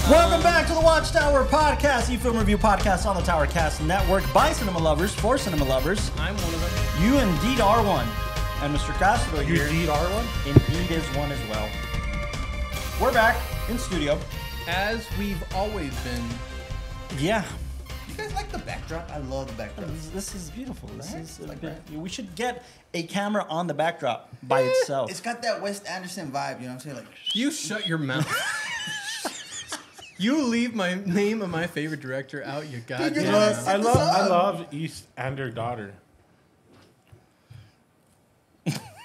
Welcome back to the WatchTower podcast, e-film review podcast on the Towercast Network by cinema lovers for cinema lovers. I'm one of them. You indeed are one. And Mr. Castro You here indeed are one? indeed is one as well. We're back in studio. As we've always been. Yeah. You guys like the backdrop? I love the backdrop. This is beautiful. This Right? is Like we should get a camera on the backdrop by itself. It's got that Wes Anderson vibe, you know what I'm saying? Like, You shut your mouth. You leave my name of my favorite director out, you goddamn you're mouth. not- I love East and her daughter.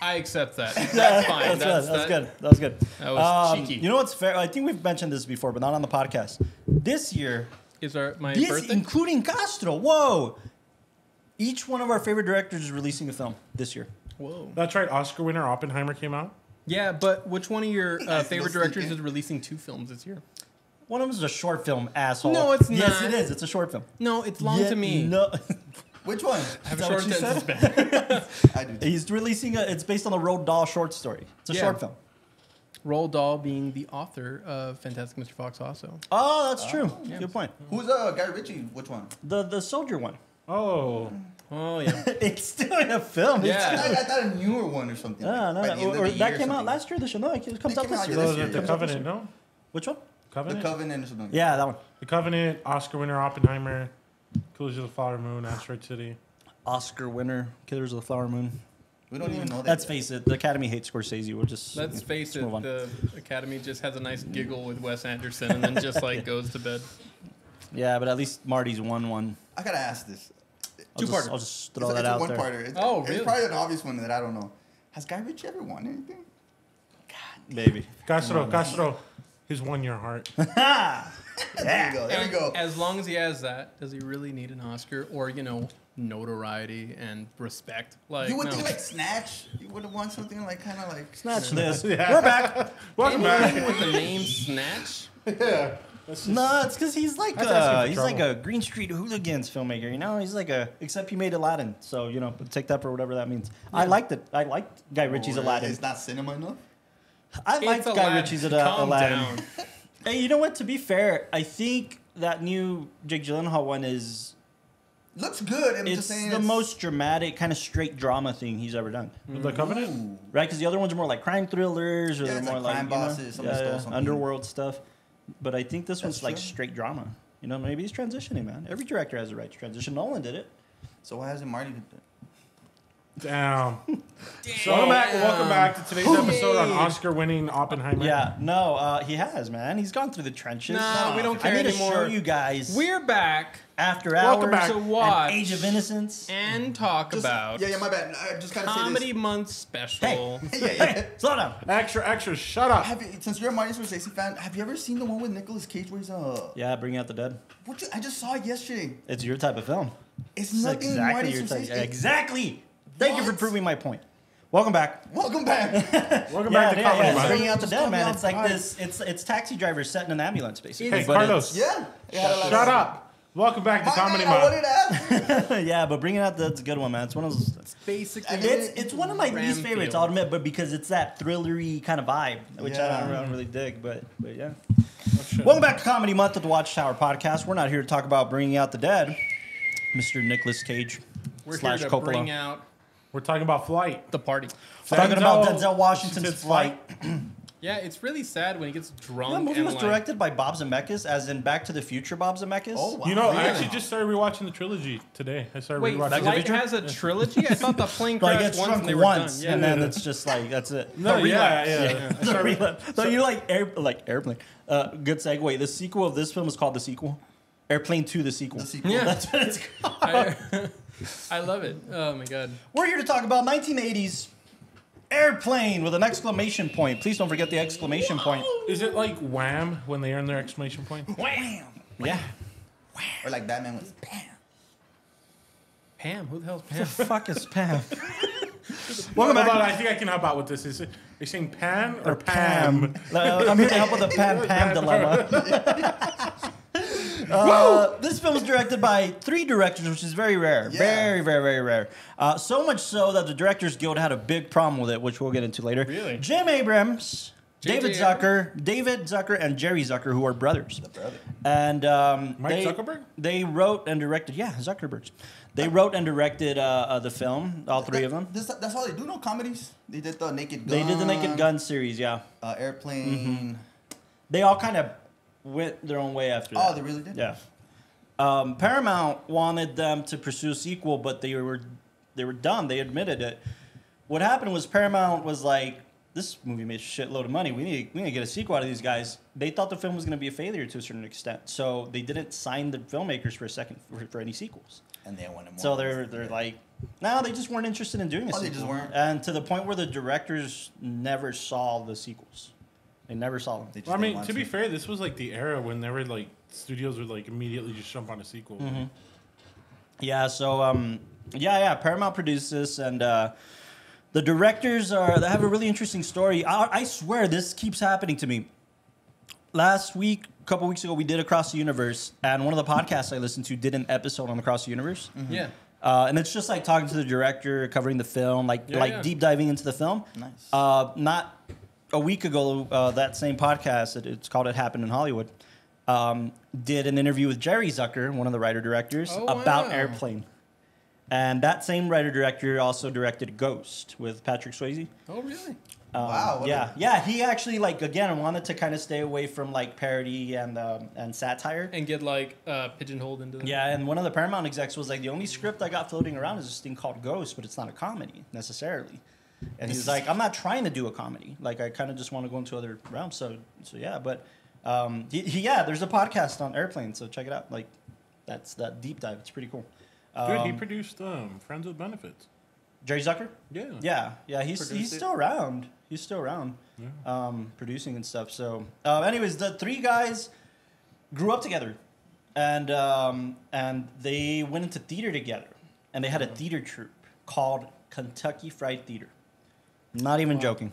I accept that. That's fine. That's good. That was good. That was cheeky. You know what's fair? I think we've mentioned this before, but not on the podcast. This year, Is my this, birthday? including Castro, whoa! Each one of our favorite directors is releasing a film this year. Whoa. That's right. Oscar winner Oppenheimer came out. Yeah, but which one of your favorite no directors sneaking. is releasing 2 films this year? One of them is a short film, asshole. No, it's Yes, not. it is. It's a short film. No, it's long to me. No. which one? I have Is a that short what she attention said? span. I do. He's releasing it's based on a Roald Dahl short story. It's a Yeah. short film. Roald Dahl being the author of Fantastic Mr. Fox also. Oh, that's true. yeah. Good point. Who's Guy Ritchie? Which one? The soldier one. Oh. Oh, yeah. It's still in a film. Yeah. I thought a newer one or something. No, no, by the end of or the that year came out something. last year. This year, no, it comes It out came out this this year. year. The Covenant, no? Which one? The Covenant? Covenant or something. Yeah, that one. The Covenant, Oscar winner Oppenheimer, Killers of the Flower Moon, Asteroid City. Oscar winner, Killers of the Flower Moon. We don't even know that. Let's yet. face it, the Academy hates Scorsese. We'll just Let's face it, move on. the Academy just has a nice giggle with Wes Anderson and then just like goes to bed. Yeah, but at least Marty's won one. I gotta ask this. Two-parter. I'll just throw It's that a out there. one-parter. It's, Oh, It's really? probably an obvious one that I don't know. Has Guy Ritchie ever won anything? Baby. Castro, he's won your heart. There we go. There we And go. as long as he has that, does he really need an Oscar or, notoriety and respect? Like, You would no. think like Snatch. You would have won something like kind of like. Snatch this. Yeah. We're back. Welcome Anything back. with the name Snatch? Yeah. That's just- No, it's because he's like That's asking for he's like trouble. a Green Street Hooligans filmmaker. You know, he's like except he made Aladdin. So take that for whatever that means. I liked it. I liked Guy Ritchie's Oh, Aladdin. It's not cinema enough. I liked It's Guy Aladdin. Ritchie's Calm Aladdin. down. Hey, you know what? To be fair, I think that new Jake Gyllenhaal one is Looks good. I'm just it's saying the most dramatic kind of straight drama thing he's ever done. The Covenant? Ooh. Right? Because the other ones are more like crime thrillers or Yeah, they're it's more like crime you know, bosses, someone stole something. underworld stuff. But I think this one's That's like true. straight drama. You know, maybe he's transitioning, man. Every director has a right to transition. Nolan did it. So why hasn't Marty did that? Damn. Welcome back to today's episode on Oscar-winning Oppenheimer. Yeah, no, he has, man. He's gone through the trenches. No, we don't I care need anymore. to show you guys We're back After Welcome Hours back. to and watch Age of Innocence. and talk about Yeah, my bad. I just gotta Comedy say Month special. this. Yeah, yeah. Hey, slow down. Extra, shut up. Have you, since you're a Martin Scorsese fan, have you ever seen the one with Nicolas Cage where he's Yeah, Bring Out the Dead. I just saw it yesterday. It's your type of film. It's It's nothing exactly Martin your type. Scorsese. Exactly. Thank you for What? proving my point. Welcome back. Welcome back. Welcome back to Comedy it's Month. Bringing Out the Just Dead, caught me man. off It's like guard. this. It's taxi drivers set in an ambulance, basically. Hey, But Carlos. Yeah. Shut up. Welcome back to My Comedy man, I wanted Month. to ask. yeah, but Bringing Out that's a good one, man. It's one of those. Basically, It's one of my least favorites, I'll Ramfield. admit, but because it's that thrillery kind of vibe, which Yeah. I don't really dig. But yeah. Welcome back to Comedy Month at the WatchTower podcast. We're not here to talk about Bringing Out the Dead, Mr. Nicolas Cage We're slash here to Coppola. bring out We're talking about Flight. the party. Talking about Denzel Denzel Washington's Flight. Yeah, it's really sad when he gets drunk. That movie and was like, directed by Bob Zemeckis, as in Back to the Future Bob Zemeckis. Oh, wow. You know, I Really? actually just started rewatching the trilogy today. I started Wait, rewatching Back to the Flight Future? has a trilogy? I thought the plane Like crashed it's once drunk and they were once, done. Yeah. and then it's just like that's it. No, The relapse. yeah. The relapse. So you like airplane? Good segue. The sequel of this film is called The Sequel. Airplane 2: The Sequel. The sequel. Yeah. That's what it's called. I love it. Oh my god. We're here to talk about 1980s Airplane with an exclamation point. Please don't forget the exclamation point. Is it like Wham when they earn their exclamation point? Wham. Yeah. Or like Batman was bam. Pam, who the hell's The Pam? fuck is Pam? Welcome back. I think I can help out with this. Is it? Are you saying Pan or Pam? I'm here to help with the Pam dilemma. This film is directed by 3 directors, which is very rare. Yeah. Very, very, very rare. So much so that the Directors Guild had a big problem with it, which we'll get into later. Really? Jim Abrams, David Zucker, and Jerry Zucker, who are brothers. The brother. And Mike Zuckerberg? They wrote and directed. Yeah, Zuckerbergs. They wrote and directed the film. All three of them. That's all they do. No comedies. They did the Naked Gun. They did the Naked Gun series. Yeah. Airplane. They all kind of went their own way after that. Oh, they really did. Yeah. Paramount wanted them to pursue a sequel, but they were done. They admitted it. What happened was Paramount was like, this movie made a shitload of money. We need to get a sequel out of these guys. They thought the film was going to be a failure to a certain extent, so they didn't sign the filmmakers for any sequels. And they wanted more. So they're like, no, they just weren't interested in doing a sequel. They just weren't. And to the point where the directors never saw the sequels. They never saw them. Well, I mean, to be fair, this was like the era when there were like studios would like immediately just jump on a sequel. Mm-hmm. Yeah. So Paramount produced this, and the directors they have a really interesting story. I swear this keeps happening to me. Last week, a couple weeks ago, we did Across the Universe, and one of the podcasts I listened to did an episode on Across the Universe. Mm-hmm. Yeah. And it's just like talking to the director, covering the film, deep diving into the film. Nice. Not a week ago, that same podcast, it's called It Happened in Hollywood, did an interview with Jerry Zucker, one of the writer-directors, about Airplane. And that same writer-director also directed Ghost with Patrick Swayze. Oh, really? Wow. Yeah. He actually, again, wanted to kind of stay away from, parody and satire. And get, pigeonholed into... Yeah, and one of the Paramount execs was like, the only script I got floating around is this thing called Ghost, but it's not a comedy, necessarily. And he's like, I'm not trying to do a comedy. I kind of just want to go into other realms. So yeah. But, there's a podcast on Airplane, so check it out. That's that deep dive. It's pretty cool. Dude, he produced Friends with Benefits. Jerry Zucker? Yeah. Yeah. He's still around. He's still around, producing and stuff. So, anyways, the three guys grew up together, and they went into theater together, and they had a theater troupe called Kentucky Fried Theater. Not even joking.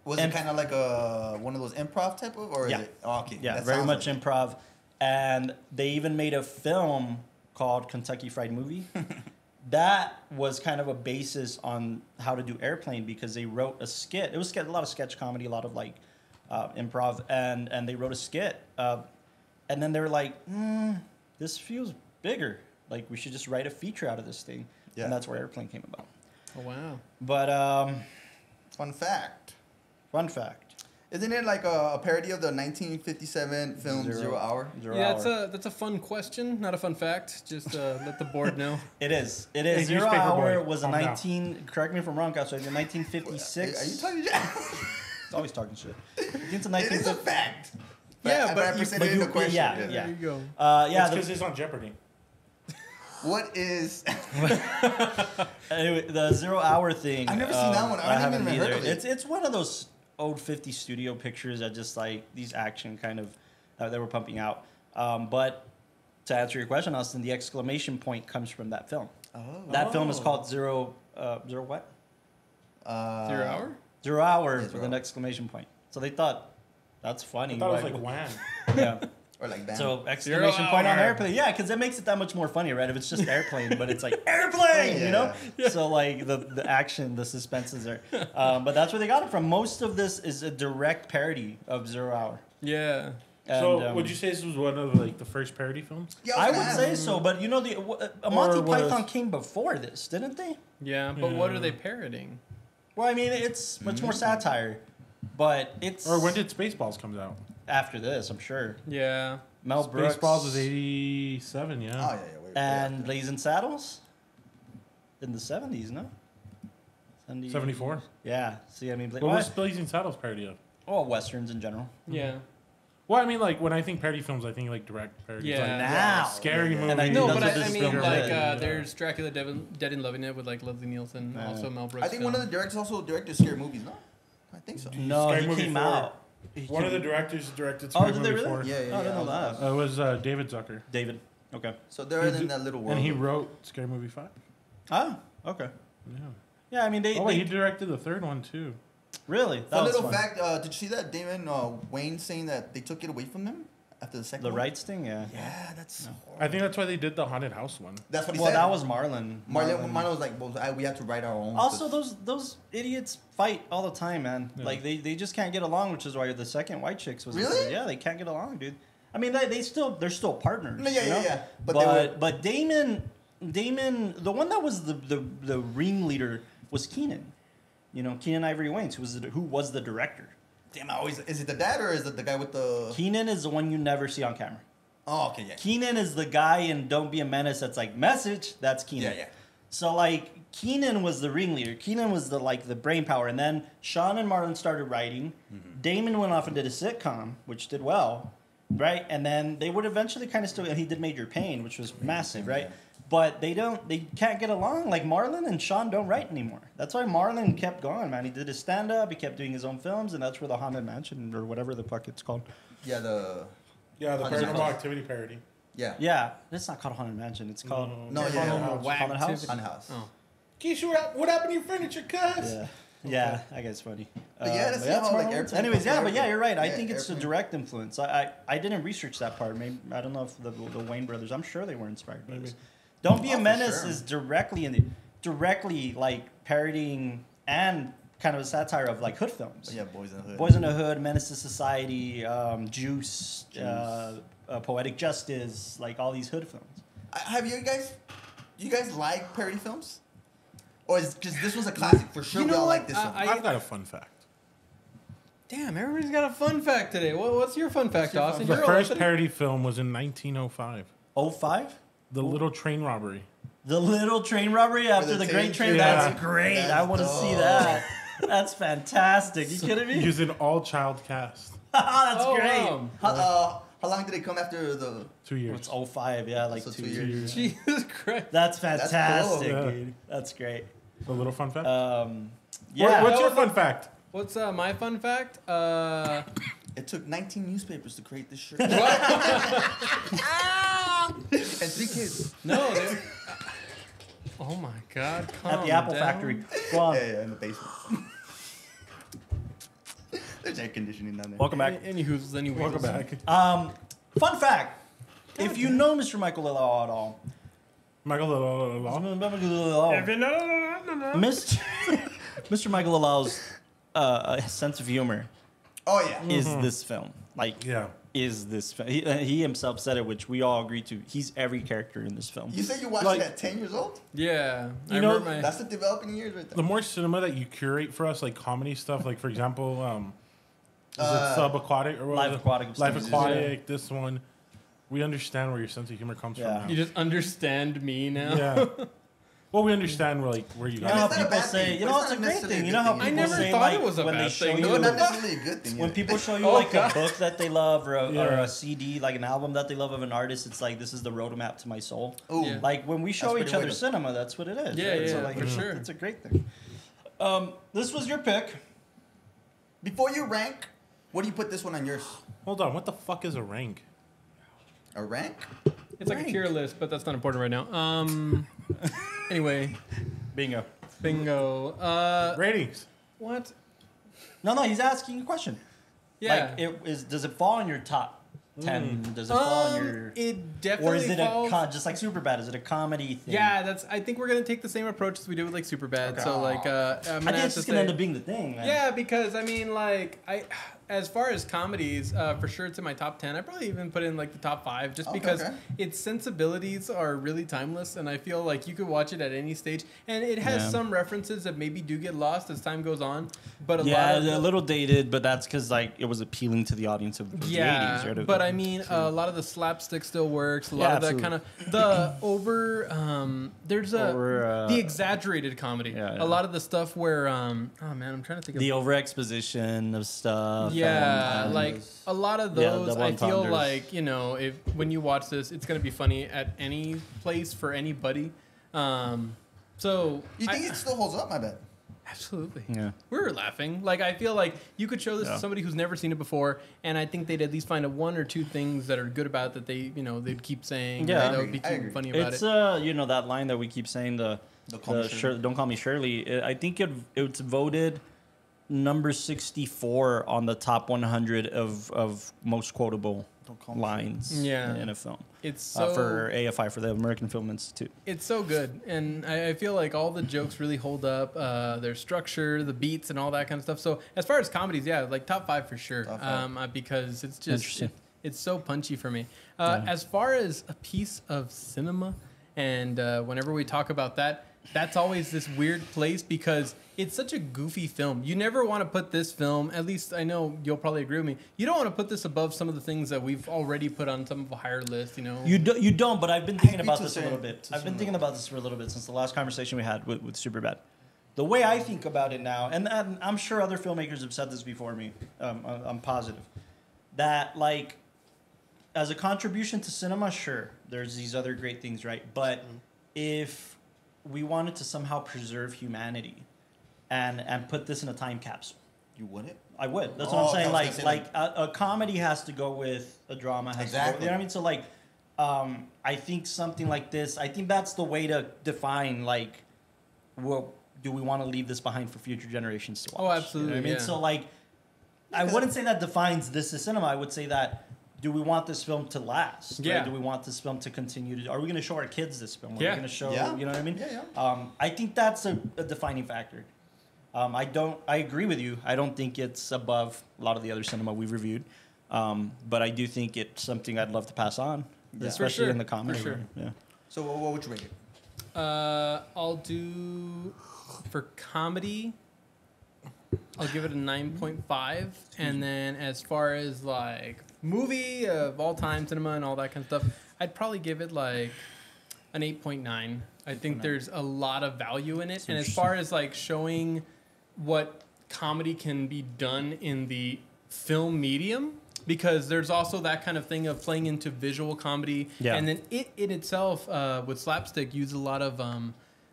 Was it kind of like one of those improv type of, or is it? Oh, okay. Yeah, that very much like improv, and they even made a film called Kentucky Fried Movie. That was kind of a basis on how to do Airplane, because they wrote a skit. It was a lot of sketch comedy, a lot of improv, and they wrote a skit. And then they were like, this feels bigger. We should just write a feature out of this thing. Yeah. And that's where Airplane came about. Oh, wow. But fun fact. Isn't it like a parody of the 1957 film Zero Hour? That's a fun question, not a fun fact. Just let the board know. It is. Hey, Zero Hour boy. was a 19. Correct me if I'm wrong, guys. So in 1956. Are you talking shit? It's always talking shit. It is a fact. Yeah, but I presented it in a question. Yeah. There you go. Because it's on Jeopardy. What is... Anyway, the 0 Hour thing. I've never seen that one. I haven't even heard of it. It's one of those old 50 studio pictures that just these action kind of they were pumping out. But to answer your question, Austin, the exclamation point comes from that film. That film is called Zero what? 0 Hour? 0 Hour with an exclamation point. So they thought that's funny. I thought it was like wham. Yeah. Or like bam. So exclamation point on Airplane. Yeah, because it makes it that much more funny, right? If it's just Airplane, but it's like Airplane, you know? Yeah. So the action, the suspense is there. But that's where they got it from. Most of this is a direct parody of 0 Hour. Yeah. And, so would you say this was one of the first parody films? Yeah, I would say so, but Monty Python came before this, didn't they? Yeah, but what are they parodying? Well, I mean, it's much more satire, but it's... Or when did Spaceballs come out? After this, I'm sure. Yeah. Mel Brooks. Spaceballs was 87, yeah. Oh, yeah. And Blazing Saddles? In the 70s, no? 74? Yeah. See, I mean... What was Blazing Saddles parody of? Oh, Westerns in general. Yeah. Well, I mean, when I think parody films, I think direct parodies. Yeah. Now. Scary movies. There's Dracula Dead and Loving It with Leslie Nielsen, also Mel Brooks. I think one of the directors also directed scary movies, no? I think so. No, Scary he Movie came 4. out. One of the directors directed Scary did they Movie really? 4. Yeah. I didn't know that. It was David Zucker. David. Okay. So they're in that little world. And he wrote Scary Movie 5. Ah, okay. Yeah. Yeah, I mean, he directed the third one, too. Really? Fun little fact, did you see that Damon Wayne saying that they took it away from them after the second The one? rights thing, yeah. Yeah, that's I think that's why they did the haunted house one. that's what he Well, said. that was Marlon. Marlon was like, well, we have to write our own. Also, those idiots fight all the time, man. Yeah. Like they just can't get along, which is why the second White Chicks was Really? Yeah, they can't get along, dude. I mean, they're still partners. No, yeah, you know? yeah. But Damon, the one that was the ringleader was Keenan. You know, Keenan Ivory Waynes, who was the director. damn, is it the dad or is it the guy with the? Keenan is the one you never see on camera. Oh, okay, yeah. Keenan is the guy in Don't Be a Menace that's like, message, that's Keenan. Yeah, yeah. So, like, Keenan was the ringleader. Keenan was the brain power. And then Sean and Marlon started writing. Mm-hmm. Damon went off and did a sitcom, which did well, right? And then they would eventually kind of still, and he did Major Pain, which was massive, right? yeah. But they can't get along. Like, Marlon and Sean don't write anymore. That's why Marlon kept going, man. He did his stand-up, he kept doing his own films, and that's where the Haunted Mansion, or whatever the fuck it's called. Yeah, the Paranormal Haunted Activity parody. yeah. Yeah, it's not called Haunted Mansion. It's called No, Haunted yeah. House. Haunted House. On house. Oh. Keisha, what happened to your furniture, cuz? Yeah, yeah, I guess funny. But yeah, that's how, smart like, ones. airplane Anyways, yeah, comes but yeah, from you're right. I yeah, think it's a airplane. direct influence. I didn't research that part. Maybe I don't know if the Wayne brothers. I'm sure they were inspired by this. Don't Be Oh, a for Menace sure. is directly like parodying and kind of a satire of like hood films. But yeah, Boys in the Hood. Boys in the Hood, Menace to Society, Juice, Poetic Justice, like all these hood films. Have you guys like parody films? Or is because this was a classic for sure? You We know all what? like this one. I've got a fun fact. Damn, everybody's got a fun fact today. What's your fun fact, Austin? The You're first all- parody film was in 1905. 05? The Little Train Robbery. The little train robbery after the the Great train? Train. Yeah. That's great. That's I want to see dope. that. That's fantastic. You kidding me? Using all child cast. That's Oh, great. wow. How long did it come after the? 2 years. It's 05, yeah, like So 2 2 years. years. Jesus Christ. That's That's fantastic, cool. Yeah. dude. That's great. A little fun fact. Yeah. What's your fun fact? What's my fun fact? It took 19 newspapers to create this shirt. What? And 3 kids. No. Oh my God. At calm the Apple down. Factory. Go on. Yeah, in the basement. There's air conditioning down there. Welcome back. Anywho's, anyways. Welcome back. Fun fact. If you know Mr. Michael Lillau at all, Michael. Mr. Michael Lilau's sense of humor Oh yeah. is this film. Like, Yeah. is this film. He himself said it, which we all agree to. He's every character in this film. You said you watched Like- it at 10 years old? Yeah. I You know, remember my- That's the developing years right The there. more cinema that you curate for us, like comedy stuff, like for example, is it Uh, Subaquatic or what? Life was it? Aquatic. Life Studios. Aquatic. This one, we understand where your sense of humor comes Yeah. from. You Now. just understand me now. Yeah. Well, we understand where you You got know it. how it's not a people bad say, thing, you but know, it's it's a not great necessarily thing. a You good know how thing. I people never say, thought like, it was a when bad they show thing. you, No, not like, necessarily a good thing. when yeah. people show you Oh, like God. a book that they love or Yeah. a CD, like an album that they love of an artist, it's like, this is the roadmap to my soul. Ooh. Yeah. Like when we show That's each pretty other weird. cinema, that's what it is. Yeah, right? yeah, So, like, for sure. It's a great thing. This was your pick. Before you rank, what do you put this one on yours? Hold on. What the fuck is a rank? A rank? It's like a tier list, but that's not important right now. Anyway, Bingo. bingo. Ratings. What? No, he's asking a question. Yeah. Like, does it fall in your top 10? Does it fall in your... It definitely Or is it falls. just like Superbad? Is it a comedy thing? Yeah, I think we're gonna take the same approach as we did with like Superbad. Okay. So like, I'm I gonna think have it's to just going to say, end up being the thing, man. yeah, because I mean, like, as far as comedies, for sure it's in my top 10. I probably even put it in like the top 5, just Okay, because okay. its sensibilities are really timeless, and I feel like you could watch it at any stage, and it has Yeah. some references that maybe do get lost as time goes on, but a lot Yeah, of a little dated, but that's because like it was appealing to the audience of the 80s. Right? but I mean, a lot of the slapstick still works. A lot Yeah, of that kind of the there's the exaggerated comedy. Yeah, yeah. A lot of the stuff where oh man, I'm trying to think of the over exposition of stuff. yeah, and, like a lot of yeah, those. double I feel entendres. like if when you watch this, it's gonna be funny at any place for anybody. So You think it still holds up? My bad. absolutely. Yeah. We were laughing. Like, I feel like you could show this Yeah. to somebody who's never seen it before, and I think they'd at least find one or two things that are good about it that they'd keep saying. Yeah. that would be I agree. keep funny about It's it. that line that we keep saying Don't call me Shirley. Don't call me Shirley. I think it's voted number 64 on the top 100 of most quotable lines in a film. It's so for AFI, for the American Film Institute. It's so good, and I feel like all the jokes really hold up. Their structure, the beats, and all that kind of stuff. So as far as comedies, yeah, like top 5 for sure. Because it's just it's so punchy for me. As far as a piece of cinema, and whenever we talk about that, that's always this weird place because it's such a goofy film. You never want to put this film, at least I know you'll probably agree with me, you don't want to put this above some of the things that we've already put on some of a higher list, you know? You don't, but I've been thinking about this a little bit. I've been thinking about this for a little bit since the last conversation we had with Superbad. The way I think about it now, and I'm sure other filmmakers have said this before me, I'm positive, that like, as a contribution to cinema, sure, there's these other great things, right? But if we wanted to somehow preserve humanity and put this in a time capsule, you wouldn't? I would. That's what I'm saying. Like a comedy has to go with a drama. Has to go, you know what I mean? So like, I think something like this, I think that's the way to define like, well, do we want to leave this behind for future generations to watch? Oh, absolutely. You know what I mean? So like, I wouldn't say that defines this as cinema. I would say that, do we want this film to last? Yeah. Right? Do we want this film to continue to? Are we going to show our kids this film? Are we going to show? Yeah. You know what I mean? Yeah. I think that's a defining factor. I agree with you. I don't think it's above a lot of the other cinema we've reviewed, but I do think it's something I'd love to pass on, especially in the comedy. For sure. Yeah. So what would you rate it? I'll do for comedy. I'll give it a 9.5, and then as far as like movie of all time cinema and all that kind of stuff, I'd probably give it like an 8.9. I think there's a lot of value in it, and as far as like showing what comedy can be done in the film medium, because there's also that kind of thing of playing into visual comedy, and then it in itself with slapstick uses a lot of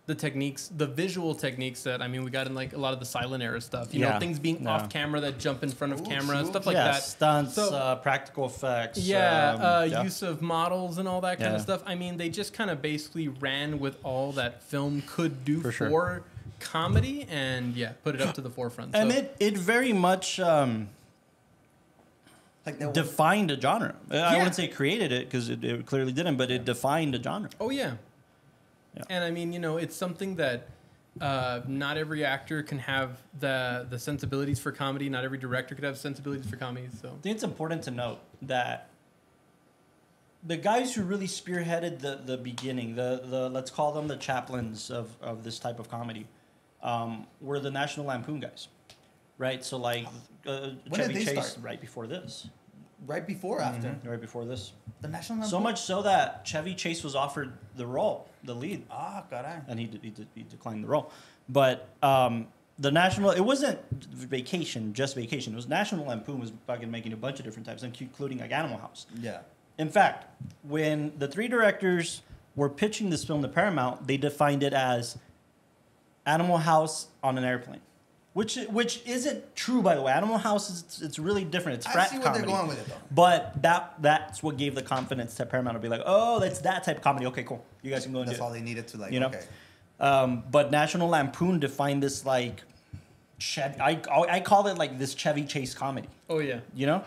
the techniques, the visual techniques that, I mean, we got in like a lot of the silent era stuff, you know, things being off camera that jump in front of camera, stuff like that. Stunts, So, practical effects. use of models and all that kind of stuff. I mean, they just kind of basically ran with all that film could do for comedy and put it up to the forefront. And it very much defined a genre. I wouldn't say created it because it clearly didn't, but it defined a genre. Oh, yeah. And I mean, you know, it's something that not every actor can have the sensibilities for comedy. Not every director could have sensibilities for comedy. So I think it's important to note that the guys who really spearheaded the beginning, the let's call them the chaplains of this type of comedy, were the National Lampoon guys, right? So like Chevy Chase start? Right before this. Right before or after? Right before this. The National Lampoon? So much so that Chevy Chase was offered the role, the lead. Ah, caray. And he declined the role. But the National, it wasn't Vacation, just Vacation. It was National Lampoon was fucking making a bunch of different types, including like Animal House. Yeah. In fact, when the three directors were pitching this film to Paramount, they defined it as Animal House on an airplane. Which isn't true, by the way. Animal House it's really different. It's frat comedy. I see what they're going with it, though. But that's what gave the confidence to Paramount to be like, oh, that's that type of comedy. Okay, cool. You guys can go and do it. That's all they needed to, like, you know? Okay. But National Lampoon defined this, like, I call it, like, this Chevy Chase comedy. Oh, yeah. You know?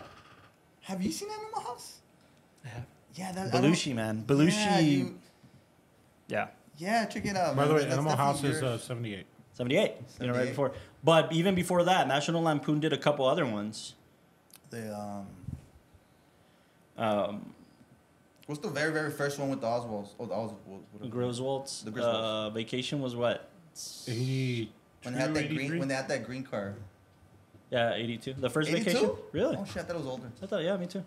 Have you seen Animal House? I have. Yeah. Belushi, man. Belushi. Yeah. Yeah, check it out. By the way, Animal House is 78. 78. You know, right before. But even before that, National Lampoon did a couple other ones. What's the very, very first one with the Oswalds? Oh, the Oswalds. The Griswolds. The Griswolds. Vacation was what? 82, when they had that green. When they had that green car. Yeah, 82. The first 82? Vacation. Really? Oh shit! I thought it was older. I thought, me too.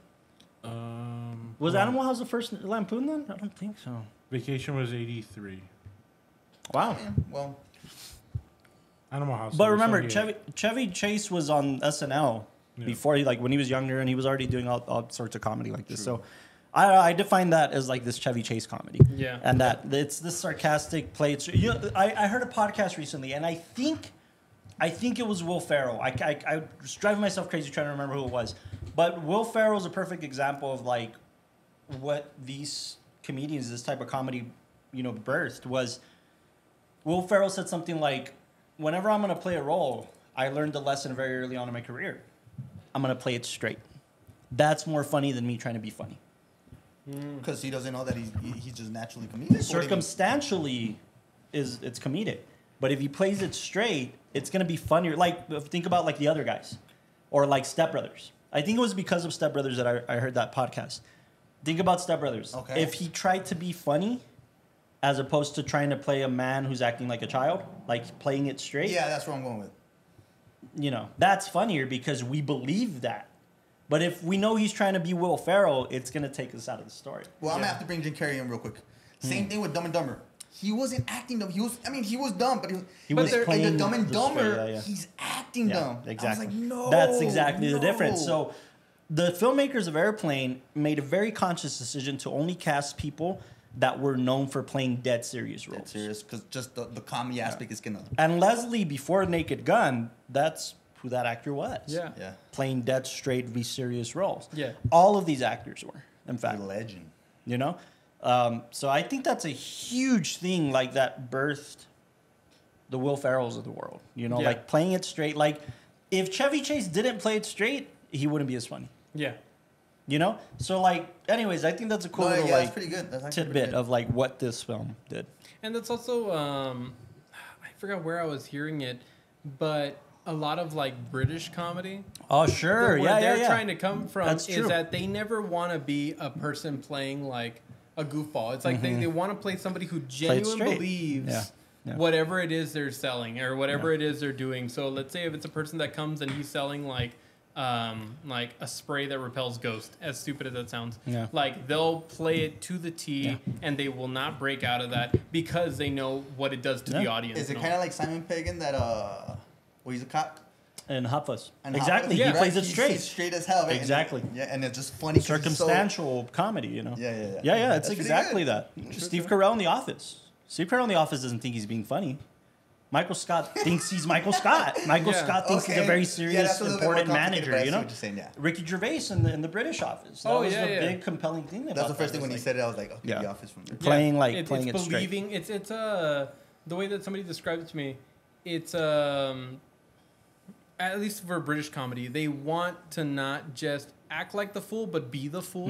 Was Animal House the first Lampoon then? I don't think so. Vacation was 83. Wow. Yeah, well. Animal House. But remember, Chevy Chase was on SNL before when he was younger, and he was already doing all sorts of comedy like this. True. So I define that as like this Chevy Chase comedy. Yeah. And that it's this sarcastic play. I heard a podcast recently, and I think it was Will Ferrell. I was driving myself crazy trying to remember who it was. But Will Ferrell is a perfect example of like what these comedians, this type of comedy, birthed was. Will Ferrell said something like, whenever I'm going to play a role, I learned a lesson very early on in my career. I'm going to play it straight. That's more funny than me trying to be funny. Because he doesn't know that he's just naturally comedic. Circumstantially, it's comedic, but if he plays it straight, it's gonna be funnier. Like think about like the other guys, or like Step Brothers. I think it was because of Step Brothers that I heard that podcast. Think about Step Brothers. Okay. If he tried to be funny, as opposed to trying to play a man who's acting like a child, like playing it straight. Yeah, that's what I'm going with. You know, that's funnier because we believe that. But if we know he's trying to be Will Ferrell, it's going to take us out of the story. Well, I'm going to have to bring Jim Carrey in real quick. Same thing with Dumb and Dumber. He wasn't acting dumb. He was dumb, but he was playing in the Dumb and Dumber, straight, he's acting dumb. Exactly. I was like, no. That's exactly the difference. So the filmmakers of Airplane made a very conscious decision to only cast people that were known for playing dead serious roles. Dead serious, because just the comedy aspect is going to... And Leslie, before Naked Gun, that's who that actor was. Yeah. Playing dead straight, be serious roles. Yeah. All of these actors were, in fact. A legend. You know? So I think that's a huge thing, like, that birthed the Will Ferrells of the world. You know, like, playing it straight. Like, if Chevy Chase didn't play it straight, he wouldn't be as funny. Yeah. You know? So, like, anyways, I think that's a cool little, that's like, pretty good. That's tidbit pretty good. of, like, what this film did. And that's also, I forgot where I was hearing it, but a lot of like British comedy. Oh, sure. Where they're yeah. trying to come from That's is true. that they never want to be a person playing like a goofball. It's like they want to play somebody who genuinely straight. believes Yeah. whatever it is they're selling or whatever it is they're doing. So let's say if it's a person that comes and he's selling like a spray that repels ghosts, as stupid as that sounds. Yeah. Like they'll play it to the T and they will not break out of that because they know what it does to the audience. Is it kind of like Simon Pegg in that, well, he's a cop? And Hot Fuzz. And Exactly. Hot Fuzz, He plays it He's straight. straight as hell. Right? Exactly. And it's just funny. 'cause he's Circumstantial comedy, you know? Yeah. Yeah, That's it's pretty exactly good. that. Steve Carell in The Office. Steve Carell in The Office doesn't think he's being funny. Michael Scott thinks he's Michael Scott. Michael Scott thinks he's a very serious, that's a little bit more important complicated, but manager, I you see know? what you're saying, yeah. Ricky Gervais in the British Office. That was the big compelling thing about That's the first thing when was he said it. I was like, okay, The Office from there. Playing it's it straight. believing. It's the way that somebody described it to me. It's at least for British comedy, they want to not just act like the fool, but be the fool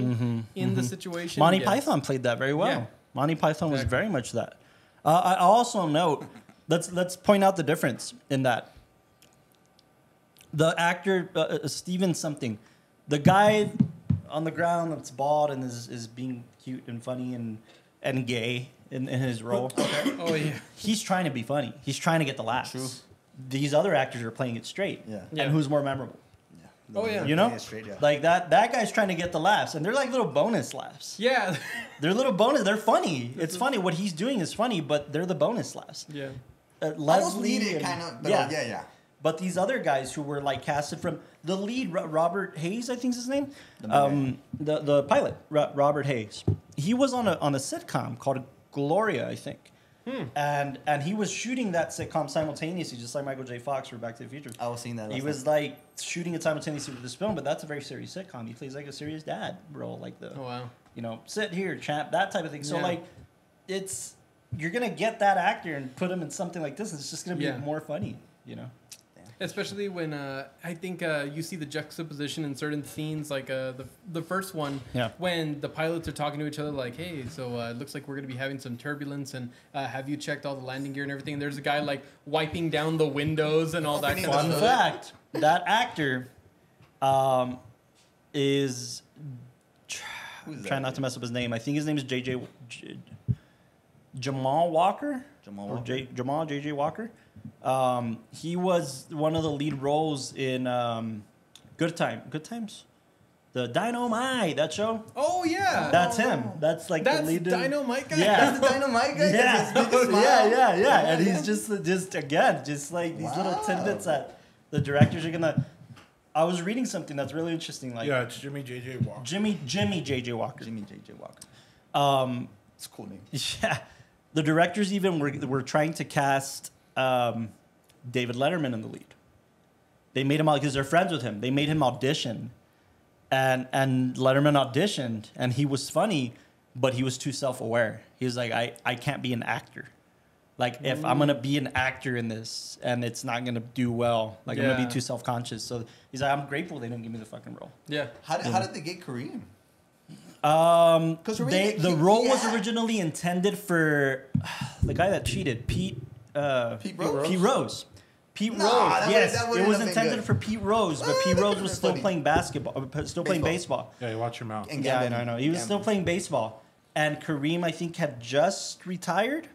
in the situation. Monty Python played that very well. Yeah. Monty Python was very much that. I also note, let's point out the difference in that. The actor, Steven something, the guy on the ground that's bald and is being cute and funny and gay in his role. Oh yeah. He's trying to be funny. He's trying to get the laughs. True. These other actors are playing it straight. Yeah. And who's more memorable? Oh yeah. You know? Yeah, straight, yeah. Like that guy's trying to get the laughs. And they're like little bonus laughs. Yeah. They're little bonus. They're funny. It's funny. What he's doing is funny, but they're the bonus laughs. Yeah. Almost Leslie needed, and- kind of. But yeah. But these other guys who were like casted from the lead, Robert Hayes, I think is his name, the pilot, Robert Hayes. He was on a sitcom called Gloria, I think, and he was shooting that sitcom simultaneously, just like Michael J. Fox for Back to the Future. I was seeing that. He was like shooting it simultaneously with this film, but that's a very serious sitcom. He plays like a serious dad role, like the sit here, champ, that type of thing. So like, you're gonna get that actor and put him in something like this. And it's just gonna be more funny, you know. Especially when I think you see the juxtaposition in certain scenes, like the first one, when the pilots are talking to each other, like, "Hey, so it looks like we're going to be having some turbulence, and have you checked all the landing gear and everything?" And there's a guy like wiping down the windows and all that kind of Fun stuff. fact: that actor is trying not to mess up his name. I think his name is Jamal Walker. Jamal J.J. Walker. He was one of the lead roles in Good Times, the Dynamite, that show. Oh yeah, that's him. That's like that's the lead. Dynamite guy. Yeah, That's the Dynamite guy. Yeah. And he's just like these little tidbits that the directors are gonna. I was reading something that's really interesting. Like it's Jimmy J.J. Walker. Jimmy J.J. Walker. Jimmy J.J. Walker. It's a cool name. Yeah, the directors even were trying to cast David Letterman in the lead. They made him because they're friends with him. They made him audition, and Letterman auditioned, and he was funny, but he was too self-aware. He was like, I can't be an actor. Like, if I'm gonna be an actor in this and it's not gonna do well, like I'm gonna be too self-conscious. So he's like, I'm grateful they didn't give me the fucking role. Yeah. How did they get Kareem? The role was originally intended for the guy that cheated, Pete Rose. Pete Rose, yes, it was intended for Pete Rose, but Pete Rose was still playing playing baseball. Yeah, you watch your mouth. Yeah, I know. He was still playing baseball, and Kareem, I think, had just retired.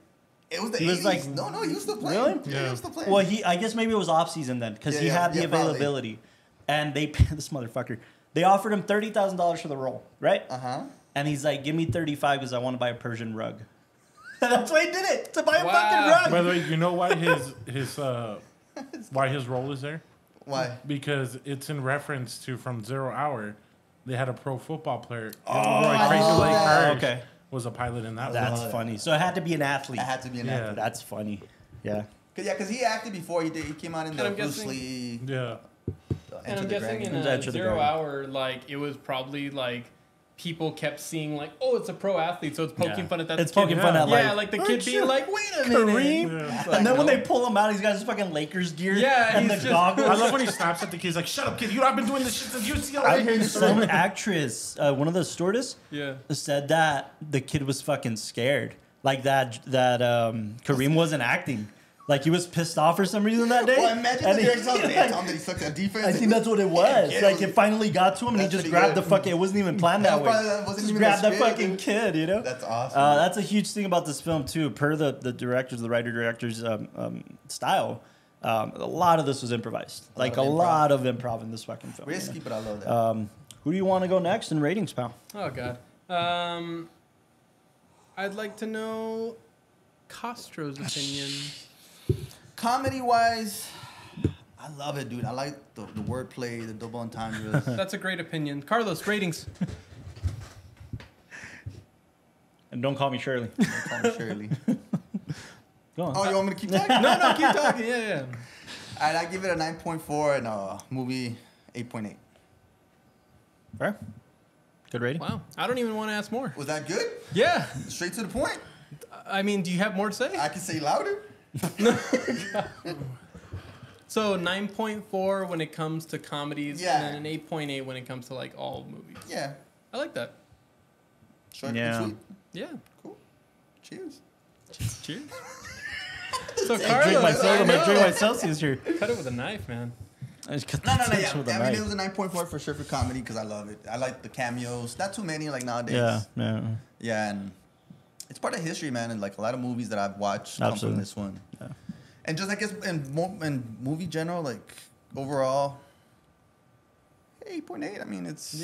It was the 80s. Like, no, he was still playing. Really? Yeah, he was still playing. Well, I guess maybe it was off season then, because he had the availability, and this motherfucker, they offered him $30,000 for the role, right? And he's like, give me 35 because I want to buy a Persian rug. And that's why he did it, to buy a fucking rug. By the way, you know why why his role is there? Why? Because it's in reference to from 0 Hour. They had a pro football player. Crazy Lake Hirsch was a pilot in that. That's funny. So it had to be an athlete. It had to be an athlete. That's funny. Yeah. Because he acted before. He came out in the Bruce Lee. Yeah. And I'm guessing in 0 Hour, like, it was probably like people kept seeing like, oh, it's a pro athlete, so it's poking fun at that. It's poking fun at like the kid being like, wait a minute, Kareem. Like, and then when they pull him out, he's got his fucking Lakers gear. Yeah, and the goggles. I love when he snaps at the kid. He's like, "Shut up, kid! I've been doing this shit since UCLA." I heard some actress, one of the stewardess, said that the kid was fucking scared, like that Kareem wasn't acting. Like, he was pissed off for some reason that day. Well, imagine the director's on that he sucked at defense. I think that's what it was. Like, it finally got to him, and he just grabbed the fucking... It wasn't even planned that way. Just grabbed that fucking kid, you know? That's awesome. That's a huge thing about this film, too. Per the writer-director's style, a lot of this was improvised. Like, a lot of improv in this fucking film. Risky, but I love that. Who do you want to go next in ratings, pal? Oh, God. I'd like to know Castro's opinion. Comedy-wise, I love it, dude. I like the wordplay, the double entendres. That's a great opinion. Carlos, ratings. And don't call me Shirley. Don't call me Shirley. Go on. Oh, you want me to keep talking? No, keep talking. Yeah. All right, I give it a 9.4 and movie 8.8. Fair. Good rating. Wow. I don't even want to ask more. Was that good? Yeah. Straight to the point. I mean, do you have more to say? I can say louder. So 9.4 when it comes to comedies, and then an 8.8 when it comes to like all movies. Yeah. I like that. Short and sweet. Yeah. Cool. Cheers. Cheers. So Carlos, drink my Celsius here. Cut it with a knife, man. No. Yeah. I mean, it was a 9.4 for sure for comedy because I love it. I like the cameos. Not too many like nowadays. Yeah. Yeah, and it's part of history, man. And like a lot of movies that I've watched come from this one. Yeah. And just I guess in movie general, like overall, 8.8. I mean, it's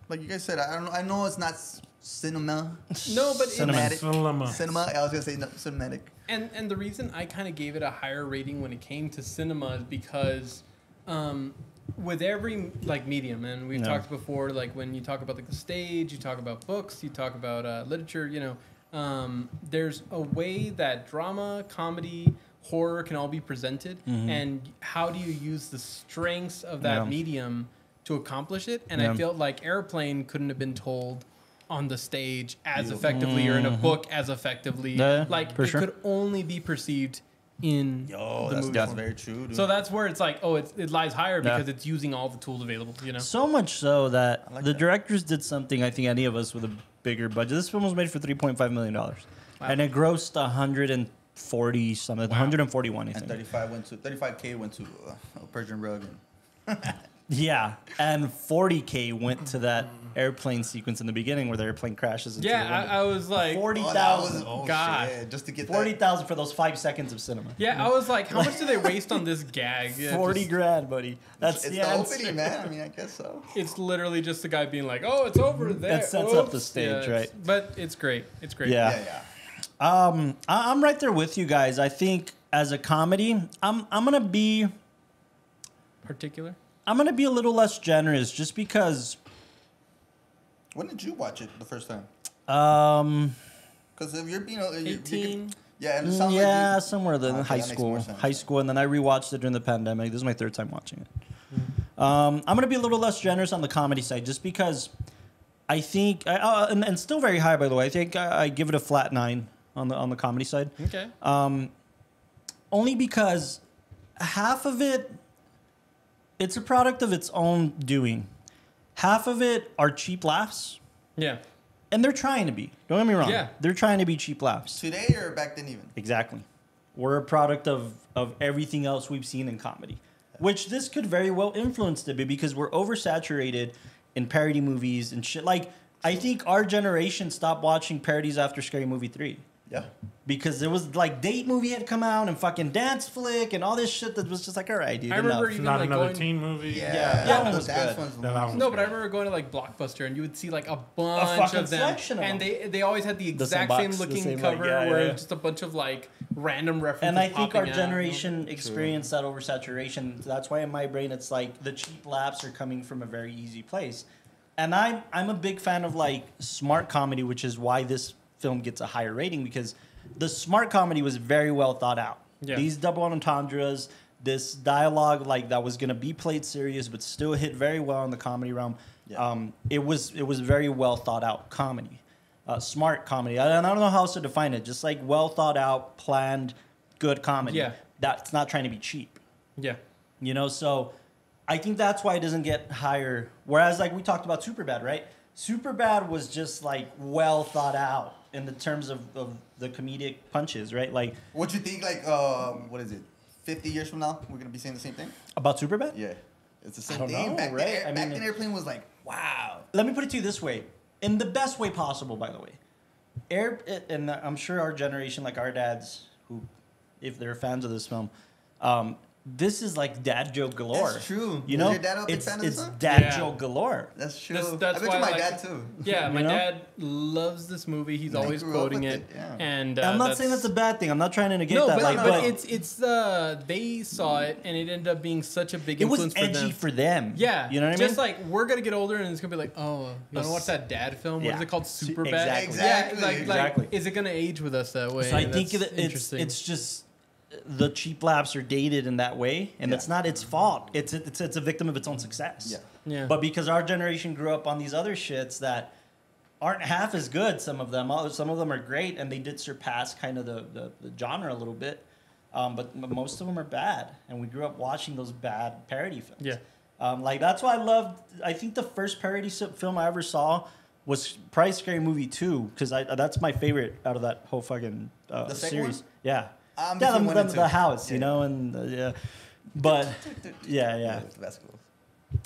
like you guys said. I know it's not cinema. No, but cinematic. Cinema. I was gonna say cinematic. And the reason I kind of gave it a higher rating when it came to cinema is because with every like medium, and we've talked before, like when you talk about like the stage, you talk about books, you talk about literature, you know, there's a way that drama, comedy, horror can all be presented, and how do you use the strengths of that medium to accomplish it? And I felt like Airplane couldn't have been told on the stage as effectively or in a book as effectively. Like it could only be perceived in the movie. That's very true, dude. So that's where it's like, it lies higher because it's using all the tools available, you know? So much so that the directors did something, I think any of us with a bigger budget. This film was made for $3.5 million. And it grossed 140 something, 141, I think. And 35K went to a Persian rug. Yeah, and 40K went to that airplane sequence in the beginning where the airplane crashes into the window. I was like 40,000. God, shit, just to get 40,000 for those 5 seconds of cinema. Yeah, I was like, how much do they waste on this gag? Yeah, 40 grand, buddy. That's the opening, man. I mean, I guess so. It's literally just the guy being like, "Oh, it's over there." That sets up the stage, right? But it's great. It's great. Yeah. I'm right there with you guys. I think as a comedy, I'm gonna be particular. I'm gonna be a little less generous, just because. When did you watch it the first time? Because if you're being 18. And it sounds like somewhere in high school. High school, and then I rewatched it during the pandemic. This is my third time watching it. I'm gonna be a little less generous on the comedy side, just because I think, and still very high by the way. I think I give it a flat 9 on the comedy side. Okay. Only because half of it's a product of its own doing. Half of it are cheap laughs. Yeah. And they're trying to be. Don't get me wrong. Yeah. They're trying to be cheap laughs. Today or back then even? Exactly. We're a product of everything else we've seen in comedy. Which this could very well influence it because we're oversaturated in parody movies and shit. Like, I think our generation stopped watching parodies after Scary Movie 3. Yeah. Because it was like Date Movie had come out and fucking Dance Flick and all this shit that was just like, all right, dude. I remember enough. even Not like another going, teen movie. Yeah, that one was Dance good. ones Yeah, that one was No, but I good. remember going to like Blockbuster and you would see like a bunch fucking of them, selection of and them. they always had the The same exact box, same the looking same, cover like, yeah, where yeah. it's just a bunch of like random references. And I think our popping out. generation experienced that oversaturation. That's why in my brain it's like the cheap laughs are coming from a very easy place. And I'm a big fan of like smart comedy, which is why this film gets a higher rating because the smart comedy was very well thought out. Yeah. These double entendres, this dialogue like that was going to be played serious but still hit very well in the comedy realm. Yeah. It was very well thought out comedy. Smart comedy. And I don't know how else to define it. Just like well thought out, planned, good comedy. Yeah. That's not trying to be cheap. Yeah. You know, so I think that's why it doesn't get higher. Whereas like we talked about Superbad, right? Superbad was just like well thought out in the terms of the comedic punches, right? Like What you think? Like, what is it? 50 years from now, we're gonna be saying the same thing. about Superbad? Yeah, it's the same I don't thing. know, Back right? then, I back mean, then, Airplane was like, wow. Let me put it to you this way, in the best way possible, by the way. And I'm sure our generation, like our dads, who, if they're fans of this film, this is like dad joke galore. That's true. You Was know, your dad a big fan of this it's film? dad Yeah. joke galore. That's true. That's I bet why, you my like, dad too. Yeah, my You know? dad loves this movie. He's I always grew up quoting with it, it, yeah. and I'm not saying that's a bad thing. I'm not trying to negate no, that. but, like, but it's they saw it and it ended up being such a big it was influence edgy for them. for them. Yeah, You know what I mean? Just like we're gonna get older and it's gonna be like, oh, you wanna watch that dad film? What is Yeah. it called? Superbad. Exactly. Yeah, Exactly. like, is it gonna age with us that way? So I think That's that it's just the cheap laughs are dated in that way, and Yeah. it's not its fault. It's a victim of its own success. Yeah. Yeah. But because our generation grew up on these other shits that aren't half as good, some of them are great, and they did surpass kind of the genre a little bit. But most of them are bad, and we grew up watching those bad parody films. Yeah. Like that's why I think the first parody film I ever saw was probably Scary Movie 2, because that's my favorite out of that whole fucking The second series. one? Yeah. I'm Yeah, between one and two. the house, you Yeah. know, and yeah. But yeah. It's the basketball.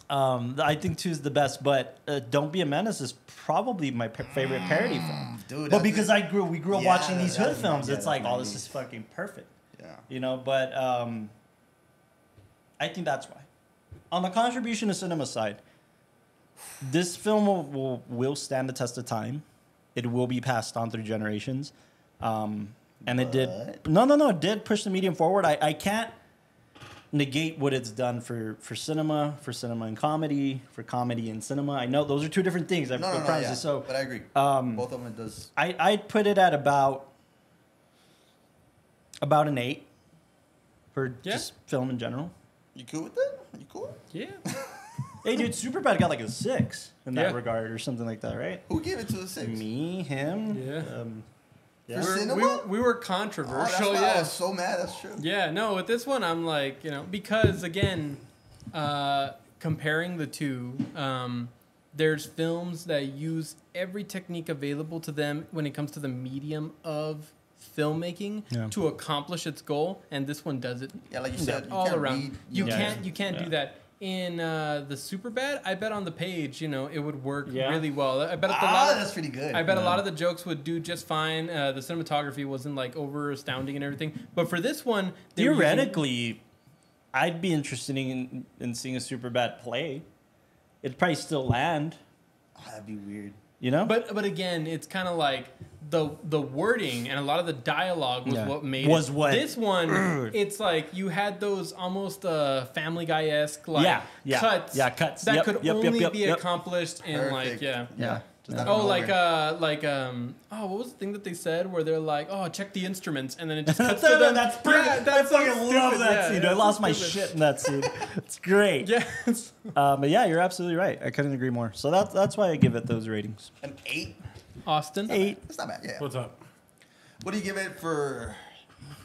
I think 2 is the best, but Don't Be a Menace is probably my favorite parody film. Dude, But that's because we grew up Yeah, watching these hood that's- films, yeah, it's like, that's oh, this 90s. is fucking perfect. Yeah. You know, but I think that's why. On the contribution to cinema side, this film will stand the test of time. It will be passed on through generations. And it did. No, it did push the medium forward. I can't negate what it's done for cinema and comedy, for comedy and cinema. I know those are two different things. I promise you. So, but I agree. Both of them it does. I'd put it at about an 8 for just film in general. You cool with that? You cool? Yeah. Hey, dude, Superbad got like a 6 in that Yeah. regard or something like that, right? Who gave it to a 6? Me, him. Yeah. For We cinema? were Oh, that's controversial. why I Yeah. was so mad. That's true. Yeah, no, with this one, I'm like, because again, comparing the two, there's films that use every technique available to them when it comes to the medium of filmmaking to accomplish its goal, and this one does it Yeah, like you said, you all can't around. read, You know. can't do that. In the Superbad, I bet on the page, it would work Yeah. really well. I bet a lot of, That's pretty good. I bet a lot of the jokes would do just fine. The cinematography wasn't like over astounding and everything. But for this one, they were using- Theoretically, I'd be interested in seeing a Superbad play. It'd probably still land, Oh, that'd be weird. you know? but again, it's kind of like the wording and a lot of the dialogue was Yeah. what made Was it. what- This one, it's like you had those almost Family Guy-esque like cuts. Yeah, cuts. That Yep, could yep, only yep, be yep. accomplished in like Perfect. Yeah. Just out of Oh, nowhere. what was the thing that they said where they're like, oh, check the instruments, and then it just cuts That's to them. that's perfect. Yeah, that's I fucking so love stupid. that Yeah, scene. yeah, I lost so my stupid. shit in that scene. It's great. Yes. But yeah, you're absolutely right. I couldn't agree more. So that's why I give it those ratings. An 8? Austin. 8. That's not bad. Yeah. What's up? What do you give it for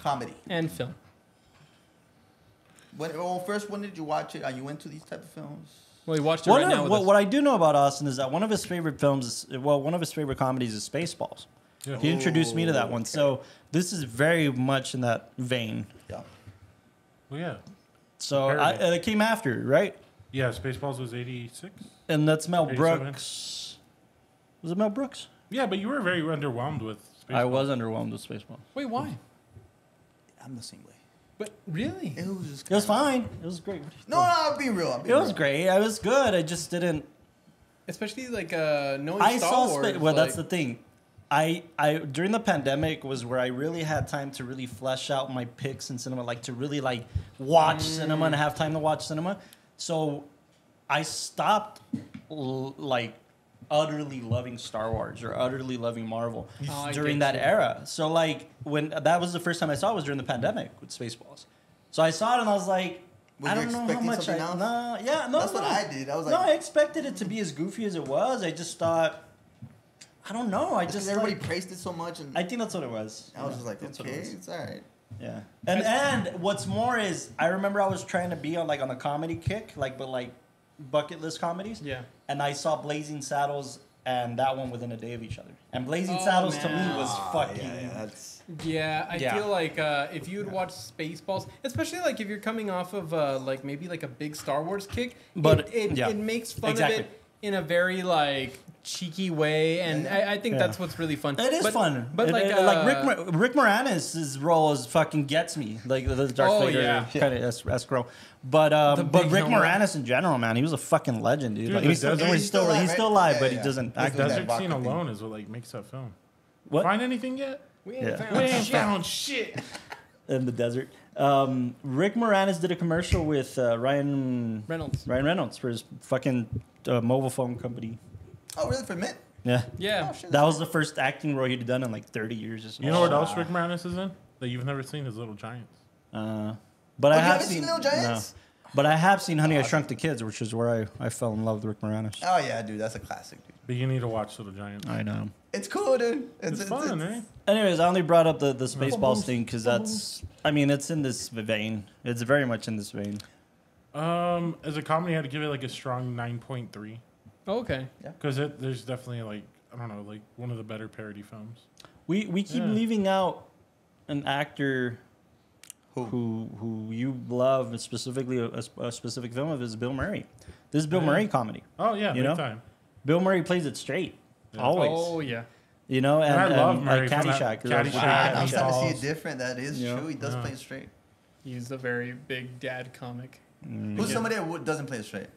comedy and film? First, when did you watch it? Are you into these type of films? Well, he watched it right now with us. What I do know about Austin is that one of his favorite films, one of his favorite comedies is Spaceballs. Yeah. He introduced me to that one. Okay. So this is very much in that vein. Yeah. Well, yeah. So it came after, right? Yeah, Spaceballs was 86. And that's Mel Brooks. Was it Mel Brooks? Yeah, but you were very underwhelmed with Spaceballs. I was underwhelmed with Spaceballs. Wait, why? I'm the same way. But really? It was just... It was fine. It was great. No, I'll be real. It was great. It was good. I just didn't... Especially, like, knowing Star Wars. Well, that's the thing. I during the pandemic was where I really had time to really flesh out my picks in cinema, like to really like watch cinema and have time to watch cinema. So I stopped like utterly loving Star Wars or utterly loving Marvel during that era. So like when that was the first time I saw it was during the pandemic with Spaceballs. So I saw it and I was like, I don't know how much that's what I did. I was like, I expected it to be as goofy as it was. I just thought, I don't know. I just everybody praised it so much, and I think that's what it was. I was just like, okay, it's all right. Yeah, and what's more is I remember I was trying to be on a comedy kick, but bucket list comedies. Yeah. And I saw Blazing Saddles and that one within a day of each other. And Blazing Saddles to me was fucking. I feel like if you would watch Spaceballs, especially like if you're coming off of maybe like a big Star Wars kick, but it makes fun of it in a very like cheeky way, and I think that's what's really fun. It is fun, but Rick Moranis' role is fucking gets me, like the Darth Vader kind of escrow. But Rick Moranis in general, man, he was a fucking legend, dude. Like, he's still alive, but he doesn't act. The desert scene alone is what like makes that film. What? Find anything yet? We ain't found shit in the desert. Rick Moranis did a commercial with Ryan Reynolds for his fucking mobile phone company. Oh, really? For Mint? Yeah. Yeah. Oh, shit, that was the first acting role he'd done in like 30 years or something. You know what else Rick Moranis is in that you've never seen? Is Little Giants. But I have seen Little Giants? No. But I have seen Honey, I Shrunk the Kids, which is where I fell in love with Rick Moranis. Oh, yeah, dude. That's a classic, dude. But you need to watch Little Giants. I know. It's cool, dude. It's fun, eh? Anyways, I only brought up the Spaceballs thing because it's in this vein. It's very much in this vein. As a comedy, I'd give it like a strong 9.3. Oh, okay. Yeah. Because there's definitely like, I don't know, like one of the better parody films. We keep leaving out an actor who you love, specifically a specific film of is Bill Murray. This is Bill Murray comedy. Oh yeah, big time. Bill Murray plays it straight, always. Oh yeah. You know, and I love Murray. Caddyshack. I'm starting to see it different. That is true. He does play it straight. He's a very big dad comic. Who's somebody that doesn't play it straight?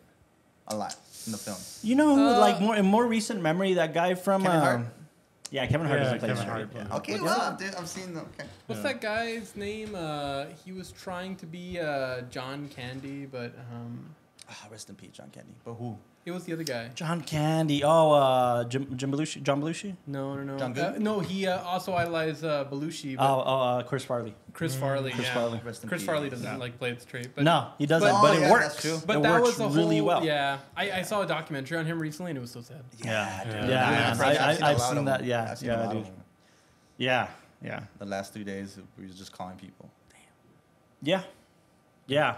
A lot in the film. You know, like more recent memory, that guy from Kevin Hart. Yeah, Kevin Hart doesn't play it straight. Yeah. Okay, well, I've seen them. Okay. What's that guy's name? He was trying to be John Candy, but rest in peace, John Candy. But who? It was the other guy. John Candy. Oh, Jim Belushi. John Belushi? No. John Good? No, he also idolized Belushi. Chris Farley. Chris Farley. Chris Farley. Chris Farley doesn't like play it straight. But no, he doesn't. But it works. That's true. But it that works was really well. Yeah, I saw a documentary on him recently, and it was so sad. Yeah. I've seen that. Yeah, dude. Yeah. The last 3 days, we was just calling people. Damn. Yeah.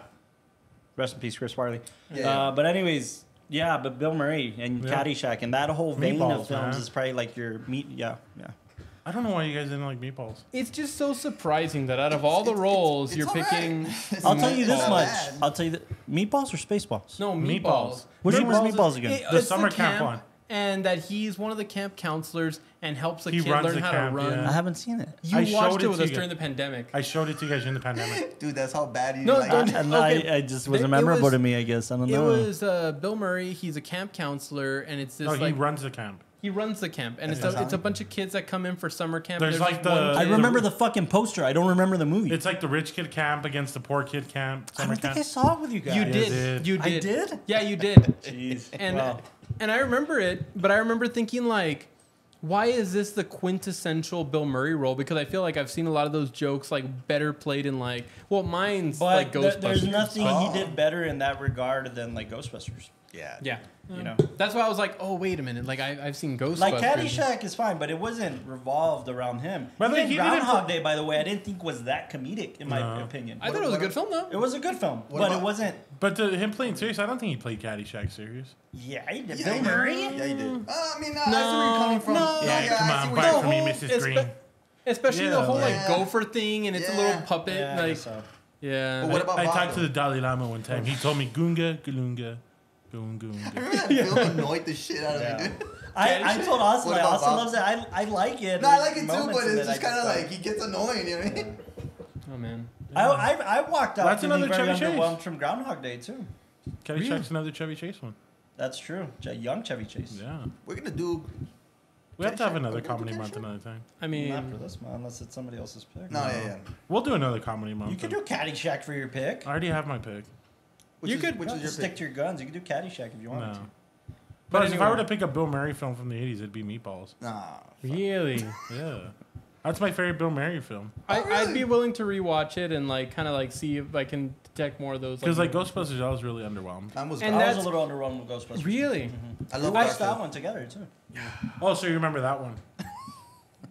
Rest in peace, Chris Farley. Yeah. But anyways, but Bill Murray and Caddyshack and that whole vein of films is probably like your meat. Yeah. I don't know why you guys didn't like Meatballs. It's just so surprising that out of all the roles, you're picking. Right. I'll tell you this much. I'll tell you that Meatballs or Spaceballs? No, Meatballs. Which one was Meatballs again? The summer camp one. And that he's one of the camp counselors and helps a kid learn how to run. I haven't seen it. You watched it with us during the pandemic. I showed it to you guys during the pandemic. Dude, that's how bad he I just wasn't memorable to me, I guess. I don't know. It was Bill Murray. He's a camp counselor, and it's this. No, he runs the camp. He runs the camp, and it's a bunch of kids that come in for summer camp. There's like I remember the fucking poster. I don't remember the movie. It's like the rich kid camp against the poor kid camp. I don't think I saw it with you guys. You did. You did. I did? Yeah, you did. Jeez. And I remember it, but I remember thinking like, why is this the quintessential Bill Murray role? Because I feel like I've seen a lot of those jokes like better played in like, mine's like Ghostbusters. There's nothing he did better in that regard than like Ghostbusters. Yeah. You know, that's why I was like, oh wait a minute, like I've seen Ghostbusters. like Caddyshack is fine, but it wasn't revolved around him. But Even he Groundhog Day, by the way, I didn't think was that comedic in my opinion. I thought it was a good film though. It was a good film, but it wasn't. But him playing serious, I don't think he played Caddyshack serious. Yeah, he did. Yeah, Bill he did. Murray. Yeah, he did. I mean, I see No, where you're coming from. no. Yeah, come I see on, where buy you're it for me, coming Mrs. Green. Especially Yeah, the whole like yeah. gopher thing, and it's a little puppet. Yeah, I like, guess so. yeah. But what about I Bob, talked to though? the Dalai Lama one time. He told me Goonga, Galunga, Goon, Goonga. Remember that film annoyed the shit out of me, dude? I told Austin, What like, about Austin Bob? loves it. I like it. No, I like it too, Moments but in it's it just I kind of don't. like he gets annoying, you know what I mean? Oh man. I walked out That's feeling another very Chevy Chase. underwhelmed from Groundhog Day too. Caddyshack's another Chevy Chase one. That's true. Young Chevy Chase. Yeah. We're gonna do. We have to have Caddyshack? another We'll do comedy month Caddyshack? another time. I mean, Not for this month, unless it's somebody else's pick. No, yeah. We'll do another comedy month. You could then. do Caddyshack for your pick. I already have my pick. Which You is, could- Which You is don't your stick pick? to your guns. You could do Caddyshack if you wanted No. to. But if I anyway. were to pick a Bill Murray film from the 80s, it'd be Meatballs. Nah. really. Yeah. That's my favorite Bill Murray film. I'd really? be willing to rewatch it and like kind of like see if I can detect more of those. Because like Ghostbusters, I was really underwhelmed. I was. And I that's- was a little underwhelmed with Ghostbusters. Really? I We love watched that Garfield. one together too. Oh, so you remember that one?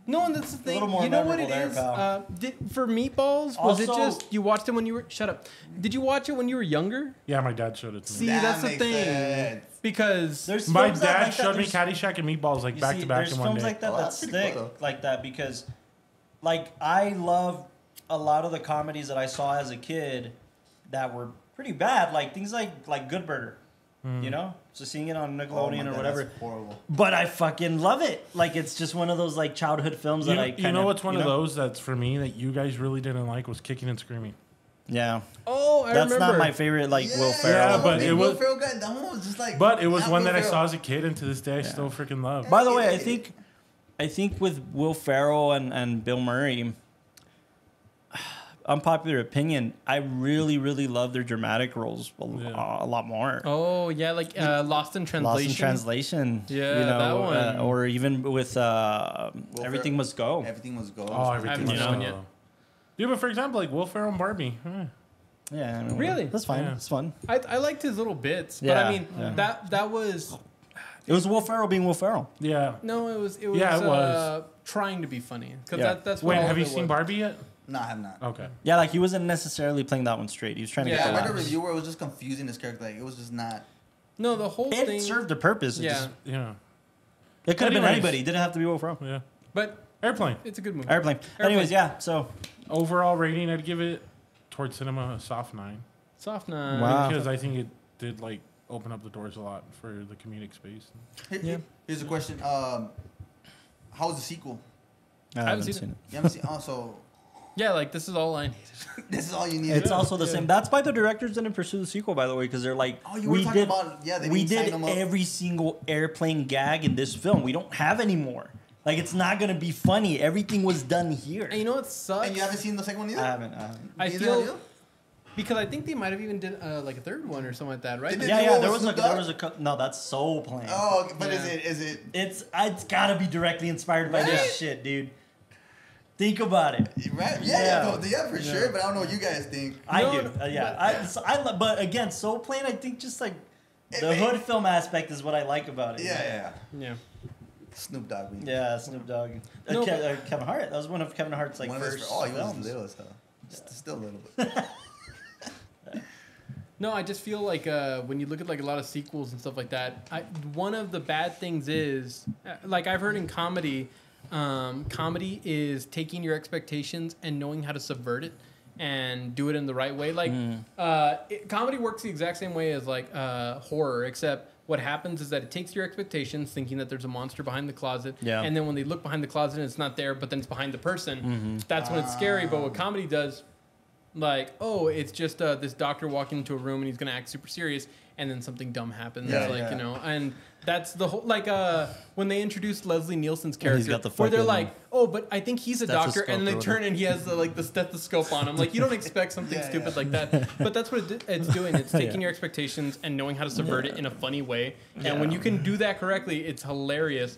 No, and that's the thing. little more You know what it memorable there, is? pal. For Meatballs, was it Also- just you watched it when you were? Shut up. Did you watch it when you were younger? Yeah, my dad showed it to me. See, That that's the makes thing. sense. Because There's My films that dad like that. showed me There's- Caddyshack and Meatballs like you back see, to back there's in one films day. like that Oh, that that's pretty stick cool, though. like that because, like, I love a lot of the comedies that I saw as a kid that were pretty bad, like things like Good Burger, you know. So seeing it on Oh my Nickelodeon or God, whatever. that's horrible. But I fucking love it. Like it's just one of those like childhood films You that know, I. you know what's one of those that's for me that you guys really didn't like was Kicking and Screaming. Yeah, oh, I that's remember. not my favorite. Like Will Ferrell. Yeah, but Big it Will was- Ferrell guy, that one was just like. But it was not one Will that I Ferrell. saw as a kid, and to this day I still freaking love. By the way, I think with Will Ferrell and Bill Murray, unpopular opinion, I really love their dramatic roles a lot more. Oh yeah, like Lost in Translation. Lost in Translation. Yeah, that one. Or even with Everything Must Go. Everything was gold. Oh, everything haven't was seen that one so. yet. Yeah, but for example, like Will Ferrell and Barbie. Yeah, I mean, Really? That's fine. Yeah. It's fun. I liked his little bits, but Yeah, I mean yeah. that was It was Will Ferrell being Will Ferrell. Yeah. no, it was Yeah, it was. trying to be funny because Yeah. that's what Wait, all have of you it seen was. Barbie yet? No, I have not. Okay. Yeah, like he wasn't necessarily playing that one straight. He was trying to Yeah, get I the read a laughs. review where it was just confusing his character. Like it was just not. No, the whole It thing served a purpose. It, Yeah, just, Yeah. it could have been Anyways. anybody. It didn't have to be Will Ferrell. Yeah. but Airplane. it's a good movie. Airplane. Anyways, yeah. So Overall rating, I'd give it towards cinema a soft 9. Soft nine. Wow. Because I think it did like open up the doors a lot for the comedic space. Here's a question. How was the sequel? I haven't haven't seen seen it. You haven't seen. Also, Yeah, like this is all I needed. this is all you need. It's also the same. That's why the directors didn't pursue the sequel, by the way, because they're like, Oh, you were talking about they we didn't sign did them up. every single airplane gag in this film. We don't have any more. Like, it's not gonna be funny. Everything was done here. And you know what sucks? And you haven't seen the second one either. I haven't. I Neither feel have you? because I think they might have even did like a third one or something like that, right? Did they Yeah, do yeah. one There with was Snoop Dogg? no. That's Soul Plane. Oh, okay, but Yeah. is it? It's gotta be directly inspired by Right? this shit, dude. Think about it. Right? Yeah. Yeah, for sure. But I don't know what you guys think. I No, do. no, Yeah. But again, Soul Plane. I think just like the It- hood film aspect is what I like about it. Yeah. Yeah. Snoop Dogg. Yeah, Snoop Dogg. No, Kevin Hart. That was one of Kevin Hart's like One of his first he was films. little as hell. Still a little bit. No, I just feel like when you look at like a lot of sequels and stuff like that, one of the bad things is like I've heard in comedy, comedy is taking your expectations and knowing how to subvert it and do it in the right way. Like comedy works the exact same way as like horror, except what happens is that it takes your expectations, thinking that there's a monster behind the closet, Yeah. and then when they look behind the closet and it's not there, but then it's behind the person, that's when it's scary. But what comedy does, like, oh, it's just this doctor walking into a room and he's gonna act super serious, and then something dumb happens, Yeah, like yeah. you know, and that's the whole like when they introduced Leslie Nielsen's character, got the where they're fucking like, oh, but I think he's a doctor, and they stethoscope or turn and he has the stethoscope on him. Like you don't expect something Yeah, stupid yeah. like that, but that's what it's doing. It's taking your expectations and knowing how to subvert it in a funny way, and when you can do that correctly, it's hilarious.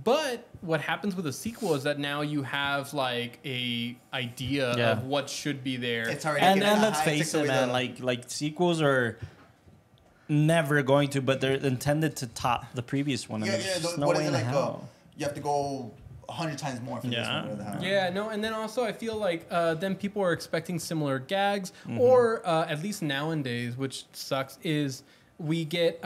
But what happens with a sequel is that now you have like a idea Yeah. of what should be there. It's already And given a let's high face it, takeaway man. though. Like sequels are. never going to, but they're intended to top the previous one. Yeah, There's no way in hell. You have to go 100 times more for this one. Yeah, no, and then also I feel like then people are expecting similar gags, or at least nowadays, which sucks, is we get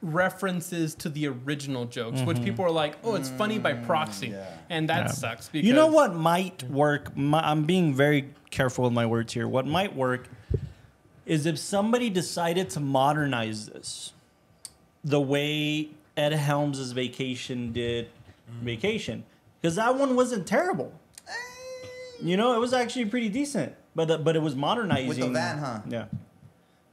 references to the original jokes, which people are like, oh, it's funny by proxy, and that sucks. Because you know what might work? I'm being very careful with my words here. What might work is if somebody decided to modernize this the way Ed Helms' Vacation did Vacation, because that one wasn't terrible. You know, it was actually pretty decent, but it was modernizing with the van, huh? Yeah.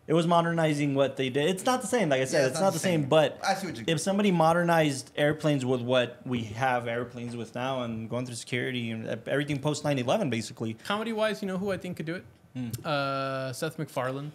It was modernizing what they did. It's not the same, like I said. It's not the same. But I see what if somebody modernized airplanes with what we have airplanes with now, and going through security and everything post 9/11, basically. Comedy-wise, you know who I think could do it? Seth MacFarlane.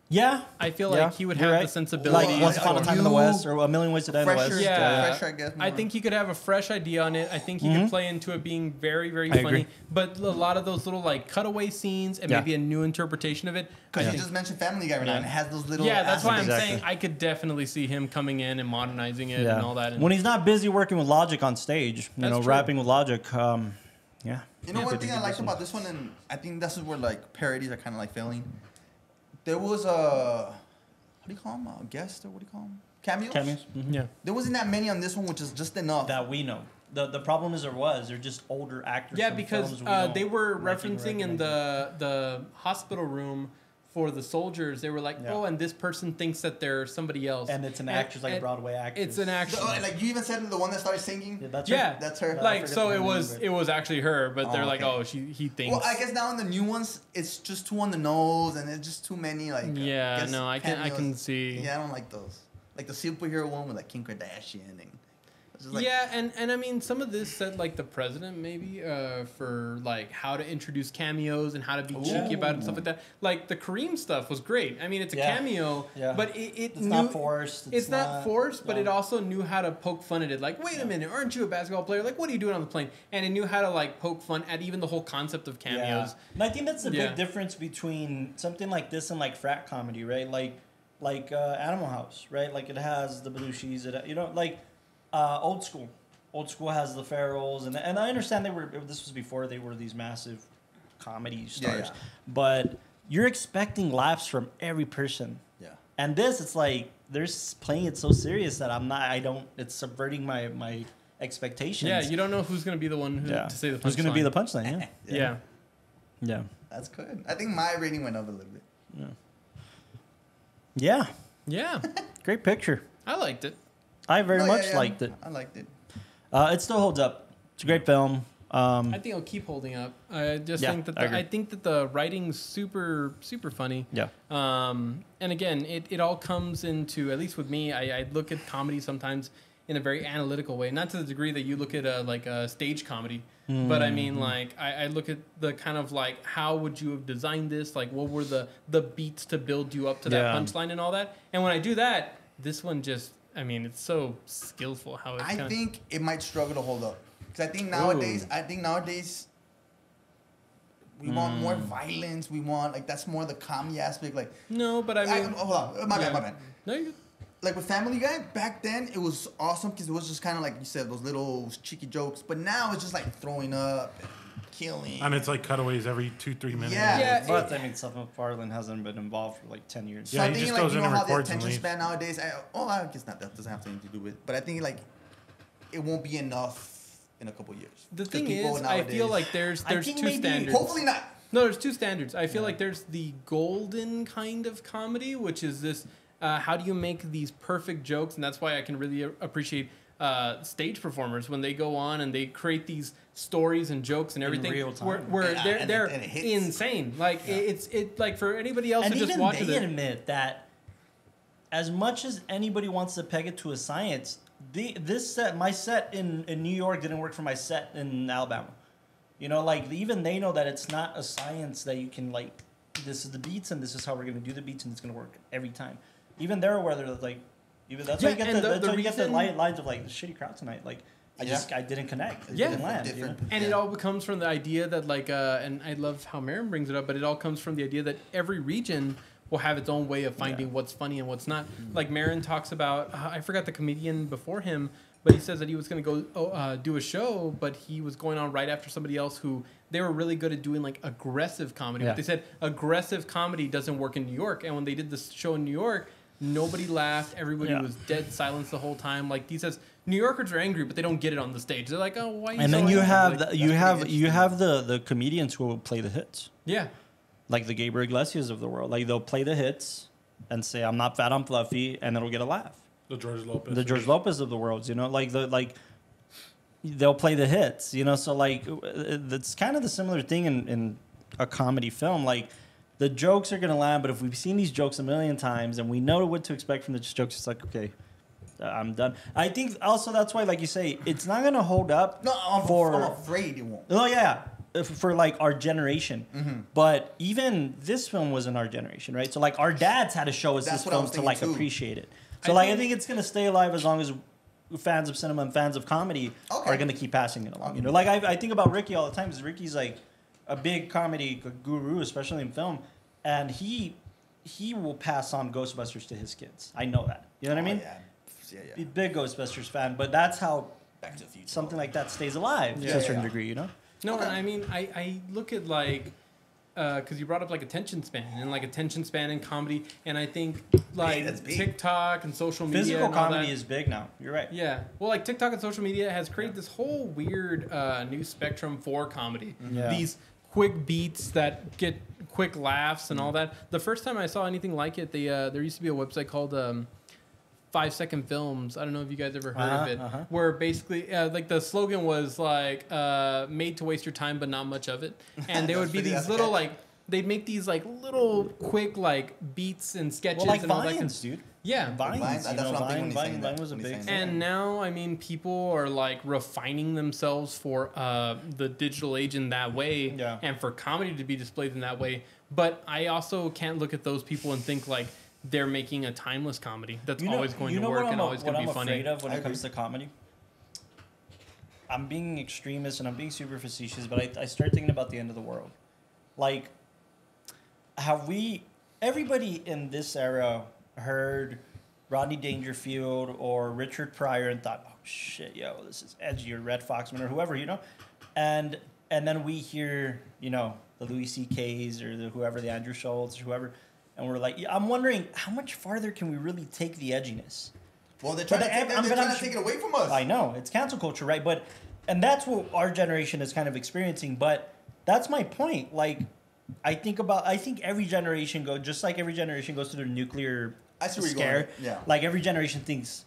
Yeah, I feel like he would have the sensibility. Like Once Upon a Time in the West, or A Million Ways to Die in the West. Yeah, fresh, I guess. I think he could have a fresh idea on it. I think he could play into it being very, very funny. Agree. But a lot of those little like cutaway scenes and maybe a new interpretation of it. Because you just mentioned Family Guy right now, and it has those little. Yeah, that's why I'm Exactly. saying I could definitely see him coming in and modernizing it and all that. And when he's not busy working with Logic on stage, That's true. rapping with Logic. Yeah. You know one thing I liked about this one, and I think this is where like parodies are kind of like failing. There was a what do you call them? A guest or what do you call them? Cameos. Cameos. yeah. There wasn't that many on this one, which is just enough. That we know. The problem is they're just older actors. Yeah, from because films we don't they were recognize. referencing in the hospital room for the soldiers. They were like, oh, and this person thinks that they're somebody else. And it's an actress, like a Broadway actress. It's an actress. Like you even said the one that started singing. Yeah, that's her. Yeah, That's her. Like, so it was actually her, but they're like, okay. oh, he thinks. Well, I guess now in the new ones, it's just too on the nose, and it's just too many like. Yeah, no, I can cameos. see. Yeah, I don't like those. Like the superhero one with like Kim Kardashian and. Like, yeah, and I mean, some of this said like the president maybe for like how to introduce cameos and how to be cheeky about it and stuff like that. Like the Kareem stuff was great. I mean, it's a cameo, but it's not forced. It's not forced, but it also knew how to poke fun at it. Like, wait a minute, aren't you a basketball player? Like, what are you doing on the plane? And it knew how to like poke fun at even the whole concept of cameos. Yeah. And I think that's the big difference between something like this and like frat comedy, right? Like Animal House, right? Like it has the Belushis, old school. Old school has the Farrells, and I understand this was before they were these massive comedy stars, but you're expecting laughs from every person. Yeah. And this, it's like they're playing it so serious that it's subverting my expectations. Yeah, you don't know who's gonna be the one to say the punchline. Who's gonna be the punchline? Yeah. Yeah. That's good. I think my rating went up a little bit. Yeah. Yeah. Great picture. I liked it. I very much liked it. I liked it. It still holds up. It's a great film. I think it'll keep holding up. I just think that I think that the writing's super funny. Yeah. And again, it all comes into, at least with me, I look at comedy sometimes in a very analytical way, not to the degree that you look at a stage comedy, but I mean like I look at the kind of like how would you have designed this? Like what were the beats to build you up to that punchline and all that? And when I do that, this one just. I mean, it's so skillful how it's. I think it might struggle to hold up because I think nowadays, we want more violence. We want like that's more the comedy aspect. Like no, but I mean, hold on, my bad. No, you. Like with Family Guy back then, it was awesome because it was just kind of like you said those little cheeky jokes. But now it's just like throwing up. Killing. And it's like cutaways every 2-3 minutes. Yeah. But I mean, Seth MacFarlane hasn't been involved for like 10 years. So Yeah, I he think just like goes you in know and how the records and attention leaves. span nowadays. I guess that doesn't have anything to do with. But I think like it won't be enough in a couple years. The thing is, I feel like there's two standards. Hopefully not. No, there's two standards. I feel like there's the golden kind of comedy, which is this. How do you make these perfect jokes? And that's why I can really appreciate stage performers when they go on and they create these stories and jokes and everything. In real time. Where they're insane. Like it's like for anybody else and to just watch it. And even they admit that as much as anybody wants to peg it to a science, my set in New York didn't work for my set in Alabama. You know, like even they know that it's not a science that you can like. This is the beats and this is how we're going to do the beats and it's going to work every time. Even they're aware they're like. Even that's why you get the lines of like the shitty crowd tonight. Like I didn't connect. It didn't land. You know? And it all comes from the idea that like and I love how Marin brings it up, but it all comes from the idea that every region will have its own way of finding what's funny and what's not. Like Marin talks about, I forgot the comedian before him, but he says that he was going to go do a show, but he was going on right after somebody else who they were really good at doing like aggressive comedy. But they said aggressive comedy doesn't work in New York. And when they did this show in New York, nobody laughed. Everybody was dead silence the whole time. Like he says, New Yorkers are angry, but they don't get it on the stage. They're like, oh, why? Are you and so then you angry? have like, you have the comedians who will play the hits. Yeah. Like the Gabriel Iglesias of the world. Like they'll play the hits and say, I'm not fat, I'm fluffy, and it'll get a laugh. The George Lopez of the world, you know, they'll play the hits, you know. So like it's kind of the similar thing in a comedy film. Like the jokes are gonna land, but if we've seen these jokes a million times and we know what to expect from the jokes, it's like, okay, I'm done. I think also that's why, like you say, it's not gonna hold up. No, I'm afraid it won't. Oh yeah. For like our generation, but even this film was in our generation, right? So like our dads had to show us this film to like appreciate it. So I think it's gonna stay alive as long as fans of cinema and fans of comedy are gonna keep passing it along. You know, like I think about Ricky all the time because Ricky's like a big comedy guru, especially in film, and he will pass on Ghostbusters to his kids. I know that. You know what I mean? Yeah. Big Ghostbusters fan, but that's how Back to the Future. Something like that stays alive to a certain degree. You know? No, I mean, I look at like, because you brought up like attention span in comedy, and I think like TikTok and social media. Physical and comedy is big now. You're right. Yeah. Well, like TikTok and social media has created this whole weird new spectrum for comedy. Yeah. These quick beats that get quick laughs and all that. The first time I saw anything like it, there used to be a website called 5-second films. I don't know if you guys ever heard of it, where basically like the slogan was like made to waste your time but not much of it, and there would be these little like they'd make these like little quick like beats and sketches like and all that Vines, dude. Yeah, Vines. That's what I'm thinking. Vine was a big. And now, I mean, people are like refining themselves for the digital age in that way, and for comedy to be displayed in that way. But I also can't look at those people and think like they're making a timeless comedy that's always going to work and always going to be funny. What I'm afraid of when it comes to comedy? I'm being extremist and I'm being super facetious, but I start thinking about the end of the world. Like, everybody in this era heard Rodney Dangerfield or Richard Pryor and thought, oh shit, yo, this is edgy, or Red Foxman or whoever, you know? And then we hear, you know, the Louis C.K.'s or whoever, the Andrew Schultz or whoever, and we're like, I'm wondering how much farther can we really take the edginess? Well, they're trying to take it away from us. I know. It's cancel culture, right? And that's what our generation is kind of experiencing. But that's my point. Like, I think every generation just like every generation goes through their nuclear scare. Yeah. Like every generation thinks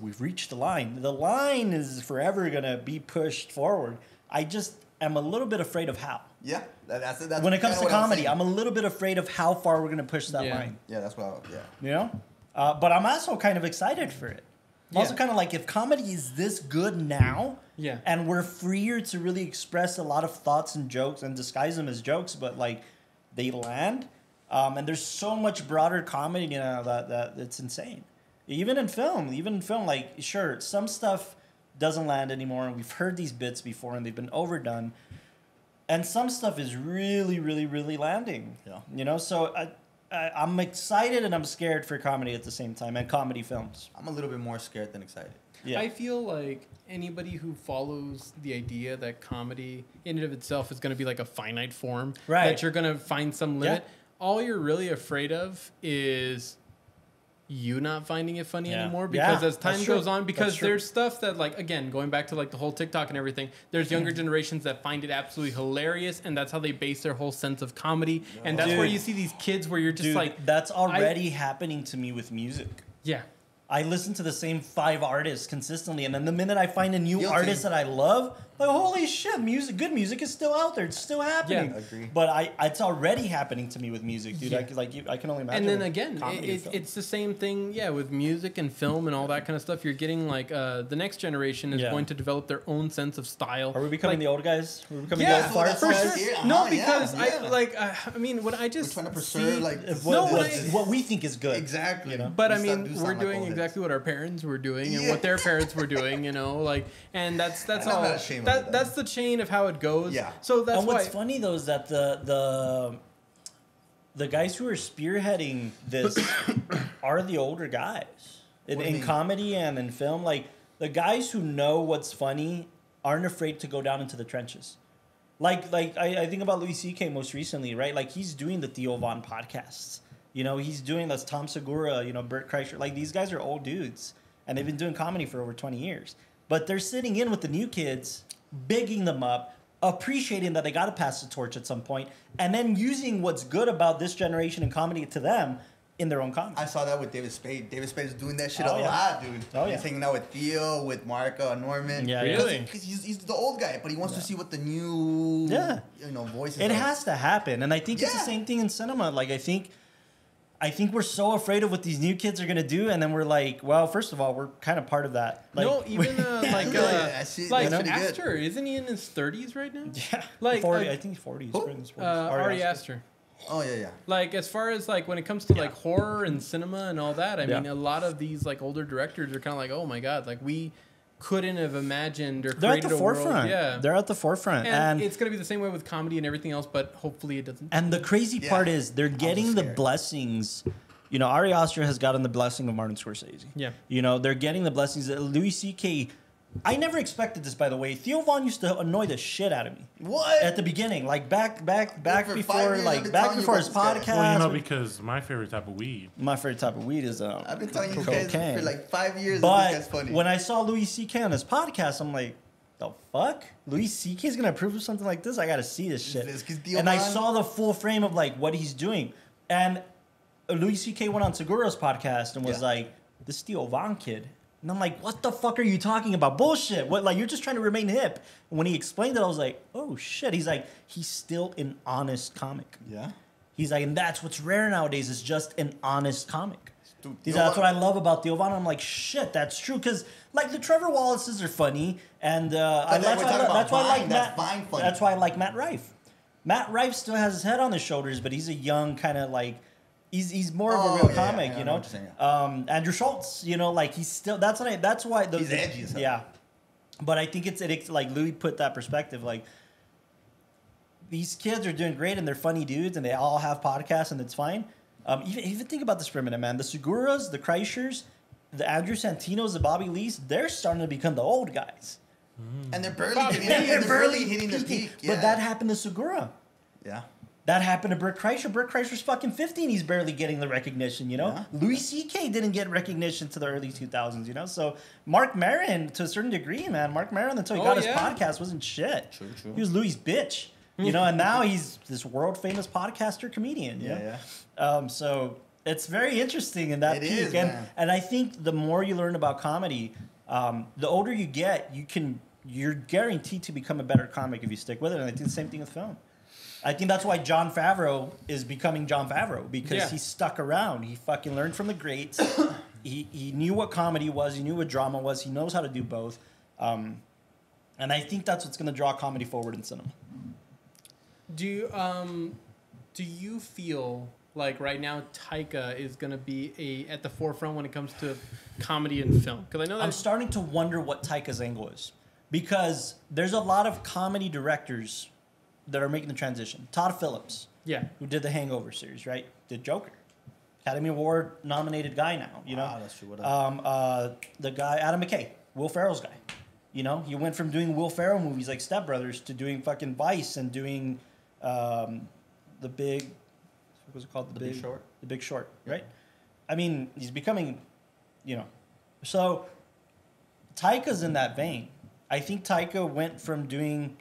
we've reached the line. The line is forever gonna be pushed forward. I just am a little bit afraid of how. Yeah, that's when it comes to comedy. I'm a little bit afraid of how far we're gonna push that line. Yeah, that's what. You know, but I'm also kind of excited for it. I'm also kind of like, if comedy is this good now, and we're freer to really express a lot of thoughts and jokes and disguise them as jokes, but like they land, and there's so much broader comedy now that it's insane. Even in film, like, sure, some stuff doesn't land anymore, and we've heard these bits before, and they've been overdone, and some stuff is really, really, really landing. Yeah. You know, so I'm excited and I'm scared for comedy at the same time, and comedy films. I'm a little bit more scared than excited. Yeah. I feel like anybody who follows the idea that comedy in and of itself is going to be like a finite form, that you're going to find some limit, all you're really afraid of is you not finding it funny anymore, because as time goes on, because there's stuff that, like, again, going back to like the whole TikTok and everything, there's younger generations that find it absolutely hilarious, and that's how they base their whole sense of comedy. And that's where you see these kids where you're just like, that's already happening to me with music. Yeah. I listen to the same 5 artists consistently, and then the minute I find a new artist that I love, like, holy shit, good music is still out there. It's still happening. Yeah, agree. But it's already happening to me with music, dude. I can only imagine. And then again, it's the same thing, with music and film and all that kind of stuff. You're getting like the next generation is going to develop their own sense of style. Are we becoming the old guys? Are we becoming the old farts guys? Sure. No, because I mean, what I just we're trying to preserve what we think is good. Exactly. You know? But I mean, we're doing exactly what our parents were doing and what their parents were doing. You know, like, and that's all. That's the chain of how it goes. Yeah. So that's what's funny though is that the guys who are spearheading this are the older guys in comedy and in film. Like the guys who know what's funny aren't afraid to go down into the trenches. Like I think about Louis C.K. most recently, right? Like he's doing the Theo Von podcasts. You know, he's doing this Tom Segura, you know, Bert Kreischer. Like these guys are old dudes and they've been doing comedy for over 20 years. But they're sitting in with the new kids, bigging them up, appreciating that they got to pass the torch at some point, and then using what's good about this generation in comedy to them in their own comedy. I saw that with David Spade. David Spade is doing that shit a lot, dude. He's hanging out with Theo, with Mark, Norman. Yeah, really? Because he's the old guy, but he wants to see what the new, voices It are. has to happen, and I think it's the same thing in cinema. Like I think we're so afraid of what these new kids are gonna do, and then we're like, well, first of all, we're kind of part of that. Like, no, even like Aster, isn't he in his 30s right now? Yeah, like 40. I think he's 40. Ari Aster. Oh yeah. Like as far as like when it comes to like horror and cinema and all that, I mean, a lot of these like older directors are kind of like, oh my god, like we couldn't have imagined or they're created at the forefront. World. Yeah, they're at the forefront, and it's gonna be the same way with comedy and everything else, but hopefully it doesn't. And the crazy part is they're getting the blessings. You know, Ari Aster has gotten the blessing of Martin Scorsese. Yeah. You know, they're getting the blessings that Louis C.K. I never expected this, by the way. Theo Von used to annoy the shit out of me. What? At the beginning, like back before his podcast. Well, you know, because my favorite type of weed. My favorite type of weed is I've been telling you guys for like 5 years. But this guy's funny. When I saw Louis C.K. on his podcast, I'm like, the fuck? Louis C.K. is gonna approve of something like this? I gotta see this shit. And I saw the full frame of like what he's doing, and Louis C.K. went on Segura's podcast and was like, this Theo Von kid. And I'm like, what the fuck are you talking about? Bullshit. What, like, you're just trying to remain hip. And when he explained it, I was like, oh, shit. He's like, he's still an honest comic. Yeah. He's like, and that's what's rare nowadays is just an honest comic. Dude, that's what I love about Theo Von. I'm like, shit, that's true. Because, like, the Trevor Wallaces are funny. And that's why I like Matt Rife. Matt Rife still has his head on his shoulders, but he's a young kind of, like, He's more of a real comic, you know. Andrew Schultz, you know, like he's still. That's why he's edgy as hell. Yeah, but I think it's like Louis put that perspective. Like these kids are doing great and they're funny dudes and they all have podcasts and it's fine. Even think about this for a minute, man. The Seguras, the Kreischers, the Andrew Santinos, the Bobby Lees, they're starting to become the old guys, and they're barely hitting their peak. Yeah. But that happened to Segura. Yeah. That happened to Bert Kreischer. Bert Kreischer's fucking 50 and he's barely getting the recognition, you know? Yeah. Louis C.K. didn't get recognition to the early 2000s, you know? So Mark Maron, to a certain degree, man, Mark Maron, until he got his podcast, wasn't shit. True. He was Louis' bitch, you know? And now he's this world-famous podcaster comedian, so it's very interesting in that peak. And I think the more you learn about comedy, the older you get, you're guaranteed to become a better comic if you stick with it. And I think the same thing with film. I think that's why Jon Favreau is becoming Jon Favreau because he stuck around. He fucking learned from the greats. he knew what comedy was. He knew what drama was. He knows how to do both. And I think that's what's going to draw comedy forward in cinema. Do you feel like right now Taika is going to be at the forefront when it comes to comedy and film? Because I know that I'm starting to wonder what Taika's angle is because there's a lot of comedy directors that are making the transition. Todd Phillips, who did the Hangover series, right? Did Joker, Academy Award nominated guy now. You know, that's true. The guy Adam McKay, Will Ferrell's guy. You know, he went from doing Will Ferrell movies like Step Brothers to doing fucking Vice and doing the Big. What was it called? The Big Short. The Big Short, right? I mean, he's becoming, you know, so Taika's in that vein. I think Taika went from doing.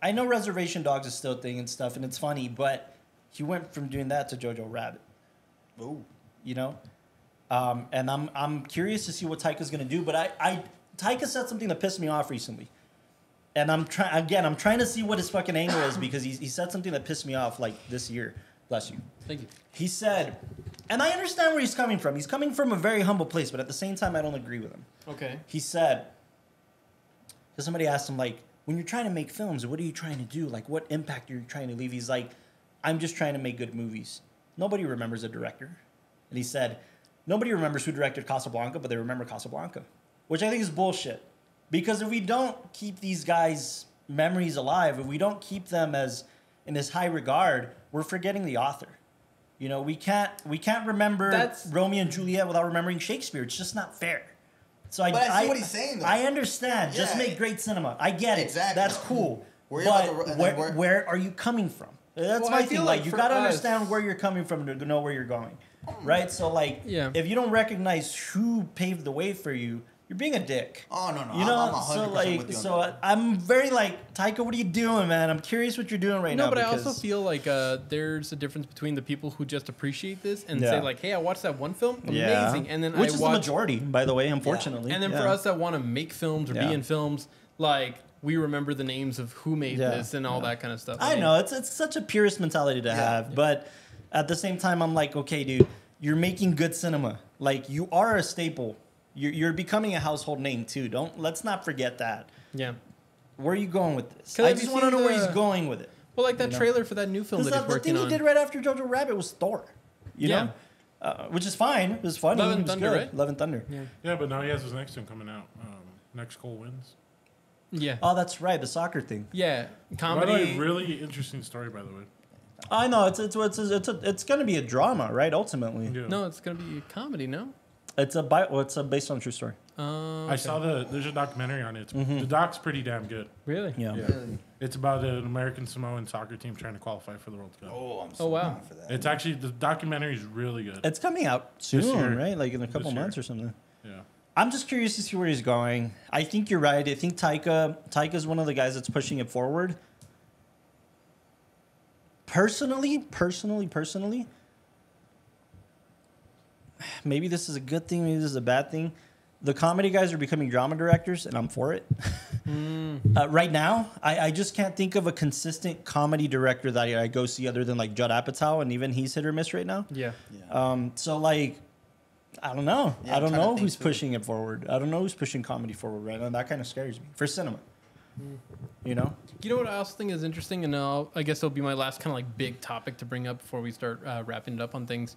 I know Reservation Dogs is still a thing and stuff, and it's funny, but he went from doing that to Jojo Rabbit. Ooh. You know? And I'm curious to see what Taika's going to do, but Taika said something that pissed me off recently. And I'm trying to see what his fucking angle is because he said something that pissed me off like this year. Bless you. Thank you. He said, and I understand where he's coming from. He's coming from a very humble place, but at the same time, I don't agree with him. Okay. He said, because somebody asked him, like, when you're trying to make films, what are you trying to do? Like, what impact are you trying to leave? He's like, I'm just trying to make good movies. Nobody remembers a director. And he said, nobody remembers who directed Casablanca, but they remember Casablanca. Which I think is bullshit. Because if we don't keep these guys' memories alive, if we don't keep them as in this high regard, we're forgetting the author. You know, we can't remember Romeo and Juliet without remembering Shakespeare. It's just not fair. So I see what he's saying, though. I understand. Yeah, just make great cinema. I get it. Exactly. That's cool. But where are you coming from? That's my thing. Like you got to understand where you're coming from to know where you're going, right? So like, if you don't recognize who paved the way for you, you're being a dick. Oh no, you know. I'm 100% with you on that. I'm very like, Taika, what are you doing, man? I'm curious what you're doing right now. No, but I also feel like there's a difference between the people who just appreciate this and say like, hey, I watched that one film, amazing, and then which is the majority, by the way, unfortunately. And then for us that want to make films or be in films, like we remember the names of who made this and all that kind of stuff. I know it's such a purist mentality to have, but at the same time, I'm like, okay, dude, you're making good cinema. Like you are a staple. You're becoming a household name too. Let's not forget that. Yeah. Where are you going with this? I just want to know where he's going with it. Well, like that trailer for that new film that he's working on. The thing he did right after Jojo Rabbit was Thor. You know? Which is fine. It was funny. Love and Thunder, right? Love and Thunder. Yeah, but now he has his next one coming out. Next Goal Wins. Yeah. Oh, that's right. The soccer thing. Yeah. Comedy. By the way, really interesting story, by the way. I know. It's going to be a drama, right? Ultimately. Yeah. No, it's going to be a comedy, no? It's based on a true story. Okay. I saw there's a documentary on it. The doc's pretty damn good. Really? Yeah. Really? It's about an American Samoan soccer team trying to qualify for the World Cup. Oh, I'm so wow. down for that. It's actually, the documentary is really good. It's coming out soon, year. right? Like in a couple months or something. Yeah. I'm just curious to see where he's going. I think you're right. I think Taika's one of the guys that's pushing it forward. Personally, maybe this is a good thing, maybe this is a bad thing. The comedy guys are becoming drama directors, and I'm for it. Right now, I just can't think of a consistent comedy director that I go see other than like Judd Apatow, and even he's hit or miss right now. Yeah. So like, I don't know. Yeah, I don't know who's pushing it forward. I don't know who's pushing comedy forward right now. That kind of scares me for cinema. You know? You know what I also think is interesting, and I guess it'll be my last kind of like big topic to bring up before we start wrapping it up on things,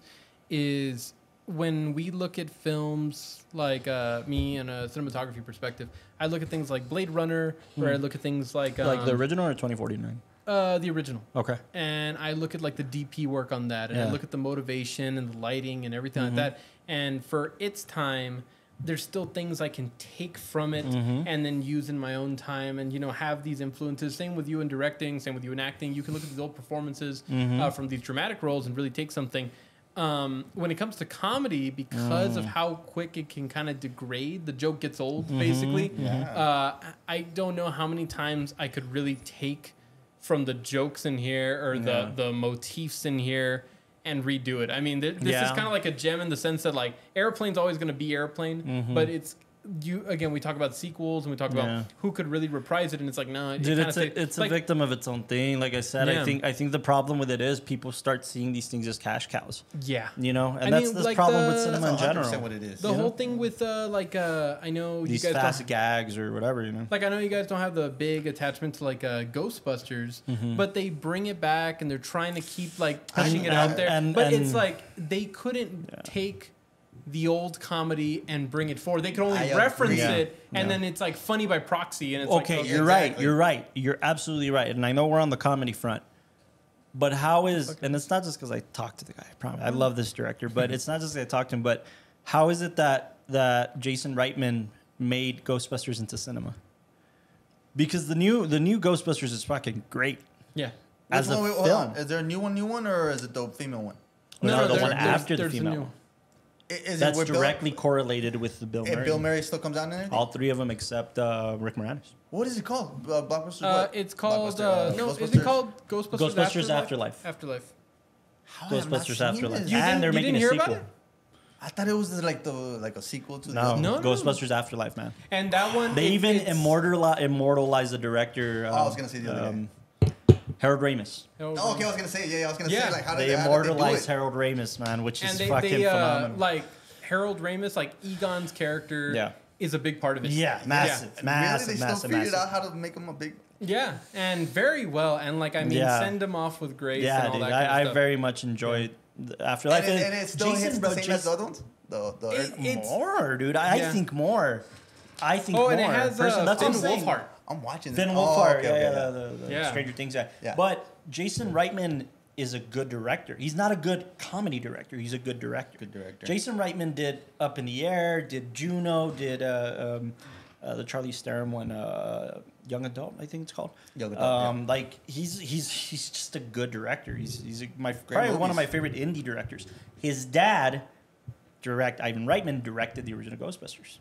is when we look at films like me and a cinematography perspective, I look at things like Blade Runner, or I look at things like the original or 2049? The original. Okay. And I look at like the DP work on that, and I look at the motivation and the lighting and everything like that. And for its time, there's still things I can take from it and then use in my own time, and have these influences. Same with you in directing, same with you in acting. You can look at these old performances from these dramatic roles and really take something. When it comes to comedy, because of how quick it can kind of degrade, the joke gets old, basically. I don't know how many times I could really take from the jokes in here or the motifs in here and redo it. I mean, this is kind of like a gem in the sense that like Airplane's always going to be Airplane, but it's we talk about sequels and we talk about who could really reprise it, and it's like no, dude, it's a victim of its own thing. Like I said, I think the problem with it is people start seeing these things as cash cows. Yeah, and that's the problem with cinema in general. What it is. The whole thing with I know these you guys fast gags or whatever, Like I know you guys don't have the big attachment to like Ghostbusters, but they bring it back and they're trying to keep like pushing it out there. But it's like they couldn't take the old comedy and bring it forward. They could only reference it, and then it's like funny by proxy. And it's you're right. You're right. You're absolutely right. And I know we're on the comedy front, but how is? And it's not just because I talked to the guy. I promise. I love this director, but it's not just because I talked to him. But how is it that Jason Reitman made Ghostbusters into cinema? Because the new Ghostbusters is fucking great. Yeah. As a film, is there a new one, or is it the female one? No, the one after the female one. That's directly correlated with the Bill Murray. And Bill Murray still comes out in anything? All three of them except Rick Moranis. What is it called? Blockbuster? It's called is it called Ghostbusters Afterlife? Afterlife. Ghostbusters Afterlife. And they're making a sequel. I thought it was like a sequel to no Ghostbusters Afterlife, man. And that one they even immortalize the director. I was gonna say the other day. Harold Ramis. Okay, I was gonna say, I was gonna say, like, how did they immortalize Harold Ramis, man, which is fucking phenomenal. Like Harold Ramis, like Egon's character, is a big part of it. Yeah, massive. Really, they still figured out how to make him a big. Yeah, and very well, and like send him off with grace. Yeah, and all dude, that kind of I stuff. very much enjoyed Afterlife, and it still hits the same as the other ones. It's more, dude. I think more. I think more. And it has that's Finn Wolfhard. I'm watching Finn Wolfhard, the Stranger Things guy. Yeah. But Jason Reitman is a good director. He's not a good comedy director. He's a good director. Good director. Jason Reitman did Up in the Air, did Juno, did the Charlie Theron one, Young Adult, I think it's called. Young Adult. Yeah. Like he's just a good director. He's probably one of my favorite indie directors. His dad, Ivan Reitman, directed the original Ghostbusters,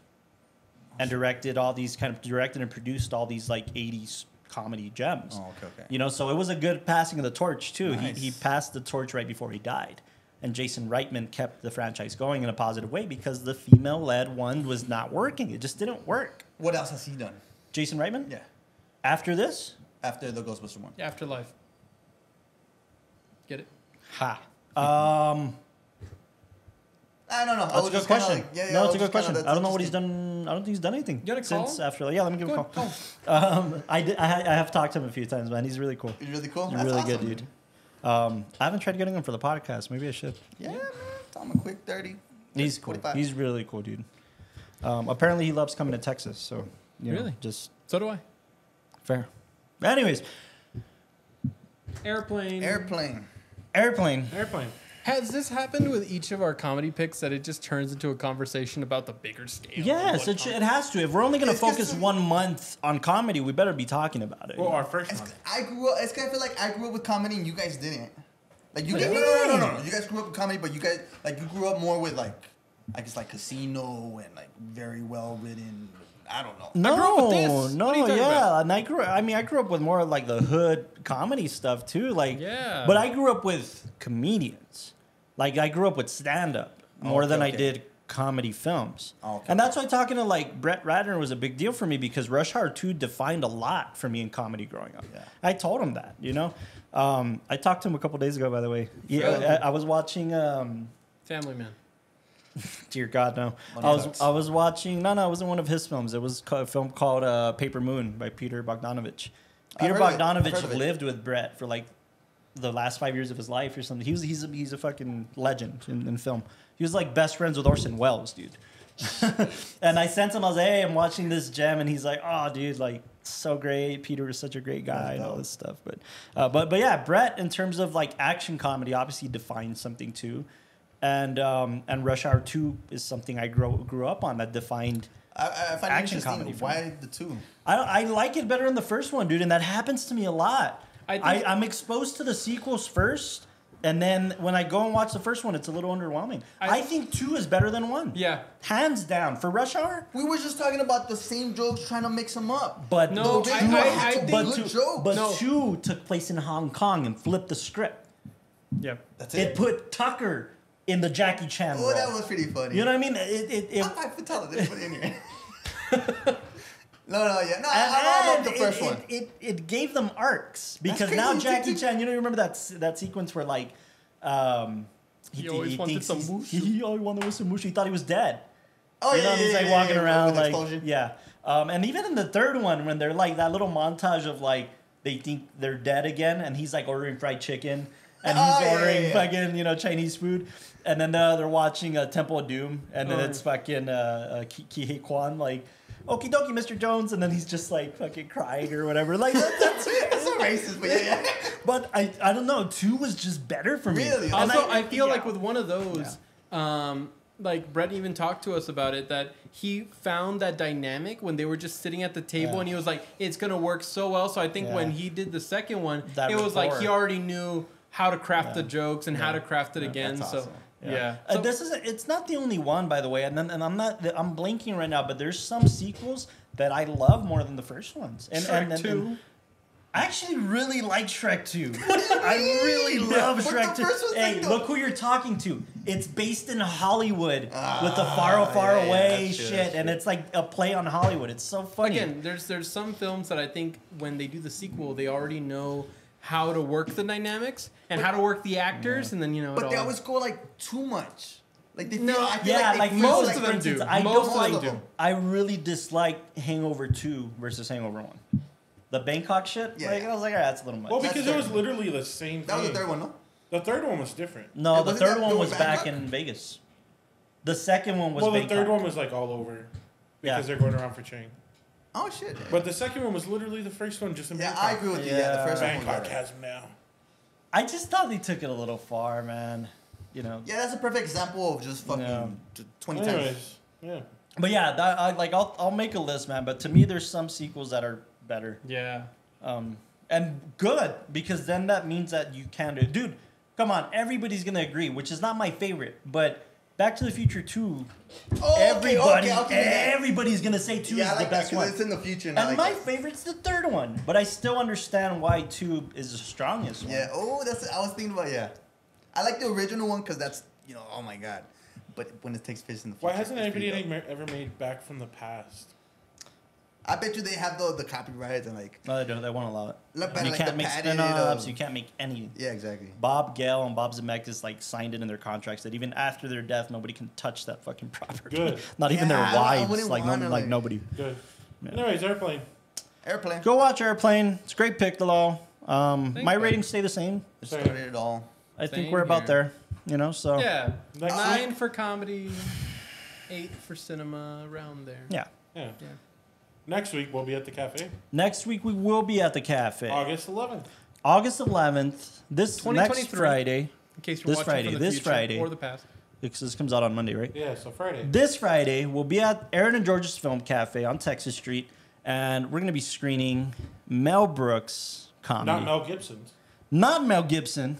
and directed and produced all these like 80s comedy gems. Oh, okay. You know, so it was a good passing of the torch too. Nice. He passed the torch right before he died. And Jason Reitman kept the franchise going in a positive way because the female-led one was not working. It just didn't work. What else has he done? Jason Reitman? Yeah. After this? After the Ghostbuster one. Afterlife. Get it? Ha. I don't know. That's a good question. Like, no, it's a good question. I don't know what he's done. I don't think he's done anything You want to call since him? Afterlife. Yeah, let me give him a call. Oh. I have talked to him a few times, man. He's really cool. He's really cool. He's That's really awesome, good, dude. I haven't tried getting him for the podcast. Maybe I should. Yeah, man. Tell him a quick 30. He's cool. 45. He's really cool, dude. Apparently, he loves coming to Texas. So, you know, Really? just So do I. fair. Anyways, Airplane. Airplane. Has this happened with each of our comedy picks that it just turns into a conversation about the bigger scale? Yes, it has to. If we're only going to focus 1 month on comedy, we better be talking about it. Well, our first one. I grew up. It's kind of feel like I grew up with comedy and you guys didn't. Like you What guys, do you no. mean? You guys grew up with comedy, but you guys you grew up more with like, I guess like Casino and like very well written. I don't know. No, I grew up with this. What are you talking about? and I grew up with more like the hood comedy stuff too. Like, Yeah. But I grew up with comedians. Like I grew up with stand up more than I did comedy films. And that's why talking to like Brett Ratner was a big deal for me because Rush Hour 2 defined a lot for me in comedy growing up. Yeah. I told him that, you know. I talked to him a couple days ago, by the way. Yeah, I was watching. Family Man. Dear God, no. I was watching. No, it wasn't one of his films. It was a film called Paper Moon by Peter Bogdanovich. Peter Bogdanovich lived with Brett for like the last 5 years of his life or something. He's a fucking legend in film. He was like best friends with Orson Welles, dude. And I sent him. I was like, hey, I'm watching this gem, and he's like, oh, dude, like so great. Peter was such a great guy and all this stuff. But yeah, Brett, in terms of like action comedy, obviously defines something too. And Rush Hour 2 is something I grew up on that defined I find action it comedy. interesting. Why the two? I like it better than the first one, dude, and that happens to me a lot. I'm exposed to the sequels first, and then when I go and watch the first one, it's a little underwhelming. I think 2 is better than 1. Yeah. Hands down. For Rush Hour? We were just talking about the same jokes, trying to mix them up. But No, I think good jokes. But 2 took place in Hong Kong and flipped the script. Yeah. That's It put Tucker in the Jackie Chan role. Oh, that was pretty funny. You know what I mean? I could tell it. They put it in here. I love the first one. It gave them arcs because now Jackie Chan. You know, you remember that sequence where like, he always wanted some mushu. He always wanted some mushu. He thought he was dead. Oh you know, he's like walking around like explosion. yeah. And even in the third one, when they're like that little montage of like they think they're dead again, and he's like ordering fried chicken. And he's ordering fucking, Chinese food. And then they're watching Temple of Doom. And then it's fucking Ki Kwan, like, okie dokie, Mr. Jones. And then he's just like fucking crying or whatever. Like, that's so racist, but yeah. But I don't know. 2 was just better for me. Really? Also, I feel like with one of those, like Brett even talked to us about it, that he found that dynamic when they were just sitting at the table and he was like, it's going to work so well. So I think when he did the second one, it was like he already knew how to craft the jokes and how to craft it again. That's so awesome. So, it's not the only one, by the way, and I'm blanking right now, but there's some sequels that I love more than the first ones. And Shrek 2. I actually really like Shrek 2. I really love Shrek 2. Hey, look who you're talking to. It's based in Hollywood with the far away shit, and it's like a play on Hollywood. It's so funny. Again, there's some films that I think when they do the sequel, they already know how to work the dynamics and how to work the actors, and then But they always go like too much. Like they feel. No, I feel like most of them do. Most of them do. I really dislike Hangover 2 versus Hangover 1. The Bangkok shit. Yeah. Like, I was like, that's a little much. Well, because it was literally the same thing. That was the third one, no? The third one was different. No, the third one was back in Vegas. The second one was Bangkok. The third one was like all over because they're going around for chain. Oh shit! But the second one was literally the first one, just in Bangkok. I agree with you. Yeah, the first one. Bangkok has now. I just thought they took it a little far, man. You know. Yeah, that's a perfect example of just fucking 20 times. Yeah. But yeah, I'll make a list, man. But to me, there's some sequels that are better. Yeah. And good, because then that means that you can do. Dude, come on, everybody's gonna agree, which is not my favorite, but Back to the Future 2. Everybody's gonna say 2 is the best one. It's in the future. And my favorite's the third one, but I still understand why 2 is the strongest one. Yeah. Oh, I was thinking about. Yeah, I like the original one because that's oh my god. But when it takes place in the future, why hasn't anybody ever made Back from the Past? I bet you they have the copyrights and like. No, they don't. They won't allow it. Look, you can't make spin-offs. You can't make anything. Yeah, exactly. Bob Gale and Bob Zemeckis signed it in their contracts that even after their death, nobody can touch that fucking property. Good. Not even their wives. Like Nobody. Good. Yeah. Anyways, Airplane. Go watch Airplane. It's a great pick, Delo. My ratings stay the same. It started it all. I think we're about there. So. Yeah. 9 week? for comedy, 8 for cinema, around there. Yeah. Next week, we'll be at the cafe. Next week, we will be at the cafe. August 11th. August 11th. This next Friday. In case you're watching from the future or the past. Because this comes out on Monday, right? Yeah, so Friday. This Friday, we'll be at Aaron and George's Film Cafe on Texas Street, and we're going to be screening Mel Brooks' comedy. Not Mel Gibson's. Not Mel Gibson.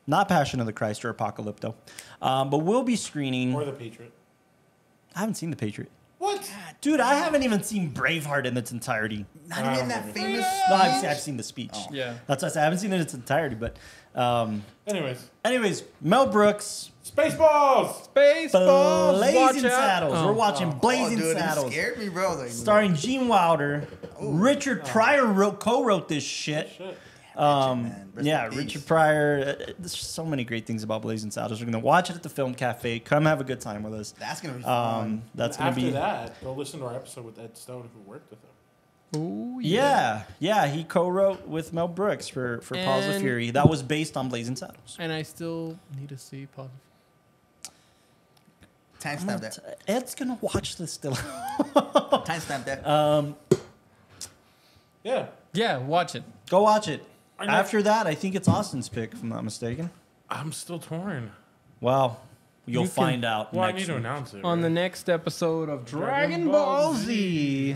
Not Passion of the Christ or Apocalypto. But we'll be screening... Or The Patriot. I haven't seen The Patriot. What? Dude, I haven't even seen Braveheart in its entirety. Not even that famous. No, I've seen the speech. Oh. Yeah. That's why I said I haven't seen it in its entirety, but... Anyways, Mel Brooks... Spaceballs! Blazing Saddles. We're watching Blazing Saddles. You scared me, bro. Starring Gene Wilder. Richard Pryor co-wrote this shit. Richard Pryor. There's so many great things about Blazing Saddles. We're gonna watch it at the Film Cafe. Come have a good time with us. That's gonna be fun. After that, go listen to our episode with Ed Stone, who worked with him. Oh yeah. He co-wrote with Mel Brooks for Paws of Fury. That was based on Blazing Saddles. And I still need to see Paws of Fury. Timestamp that. Ed's gonna watch this still. Timestamp that. Yeah, watch it. Go watch it. After that, I think it's Austin's pick, if I'm not mistaken. I'm still torn. Well, you'll find out. Well, I need to announce it. On the next episode of Dragon Ball Z.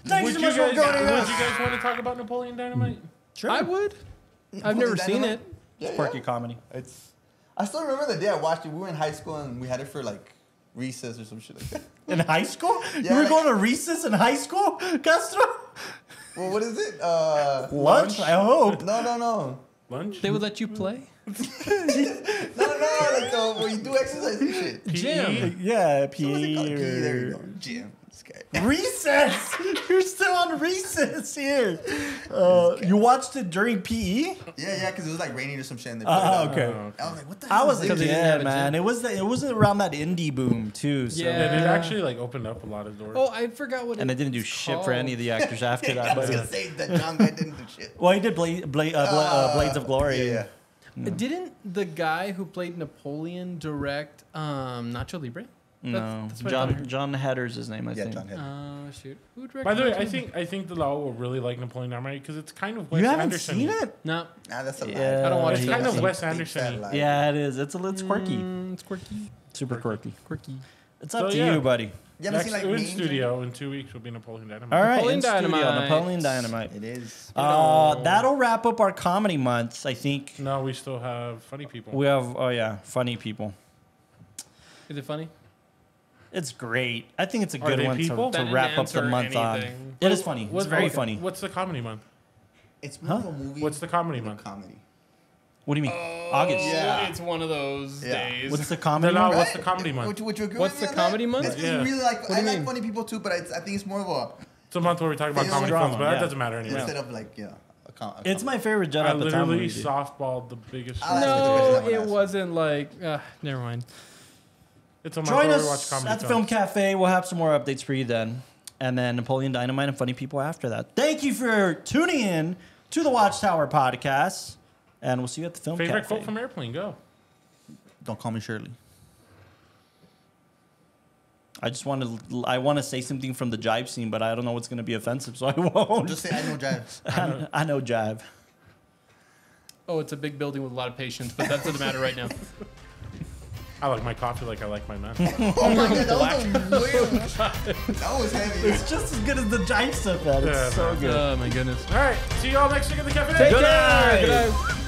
Thanks so much for joining us. Would you guys want to talk about Napoleon Dynamite? Sure. I would. I've never seen it. It's quirky comedy. I still remember the day I watched it. We were in high school and we had it for recess or some shit like that. In high school? Yeah, you were going to recess in high school, Castro? Well, what is it? Lunch? I hope. No. Lunch? They would let you play? No. When you do exercise and shit. Gym. Yeah, So what's it called? There you go. Gym. Recess! You're still on recess here. You watched it during PE? Yeah, because it was raining or some shit. Okay. I was like, what the hell? I was is a this? kid, man. It was around that indie boom too. So. Yeah. It actually opened up a lot of doors. Oh, I forgot what. And it didn't do shit for any of the actors after that. I was gonna say that John guy didn't do shit. Well, he did Blades of Glory. Yeah. Didn't the guy who played Napoleon direct Nacho Libre? No, That's what I heard. John Hedder's his name, I think. John Hedder. Oh shoot! Who directed? By the way, Nacho Libre? I think the law will really like Napoleon Dynamite because it's kind of Wes You haven't Anderson. seen it? No. Nah, that's a lie. Yeah, I don't watch It's it. kind of Wes Big Anderson. fat lie. Yeah, it is. It's quirky. It's quirky. Super quirky. Quirky. It's up to yeah. you, buddy. You haven't Next seen in Mean studio in 2 weeks will be Napoleon Dynamite. All right, Napoleon in studio, Dynamite. Napoleon Dynamite. It is. That'll wrap up our comedy month, I think. No, we still have funny people. We have, funny people. Is it funny? It's great. I think it's a Are good they one people? to That wrap didn't up the answer month on. anything. It is funny. It's very funny. What's the comedy month? It's more of a movie. What's the comedy than a month? comedy. What do you mean? August. Yeah. It's one of those Yeah. days. What's the comedy month? What's the comedy month? Would you agree What's with me the on that? comedy month? It's Yeah. really What do I you like mean? funny people too, but I think it's more of a It's a month where we talk about Film comedy drama, films, but yeah. that doesn't matter anyway. instead of a It's my favorite Judd I Apatow literally movie. dude. softballed the biggest. I like No, it. it wasn't like. Never mind. It's a month Join where we watch us comedy at the Film films. Cafe. We'll have some more updates for you then. And then Napoleon Dynamite and funny people after that. Thank you for tuning in to the WatchTower podcast. And we'll see you at the Film Favorite Cafe. quote from Airplane, go. Don't call me Shirley. I want to say something from the jive scene, but I don't know what's going to be offensive, so I won't. Just say I know jive. I know jive. Oh, it's a big building with a lot of patients, but that doesn't matter right now. I like my coffee like I like my men. Oh my god, that was weird. That was heavy. It's just as good as the giant stuff, man. It's so good. Oh my goodness. All right, see you all next week in the cafe. Take care. Good night.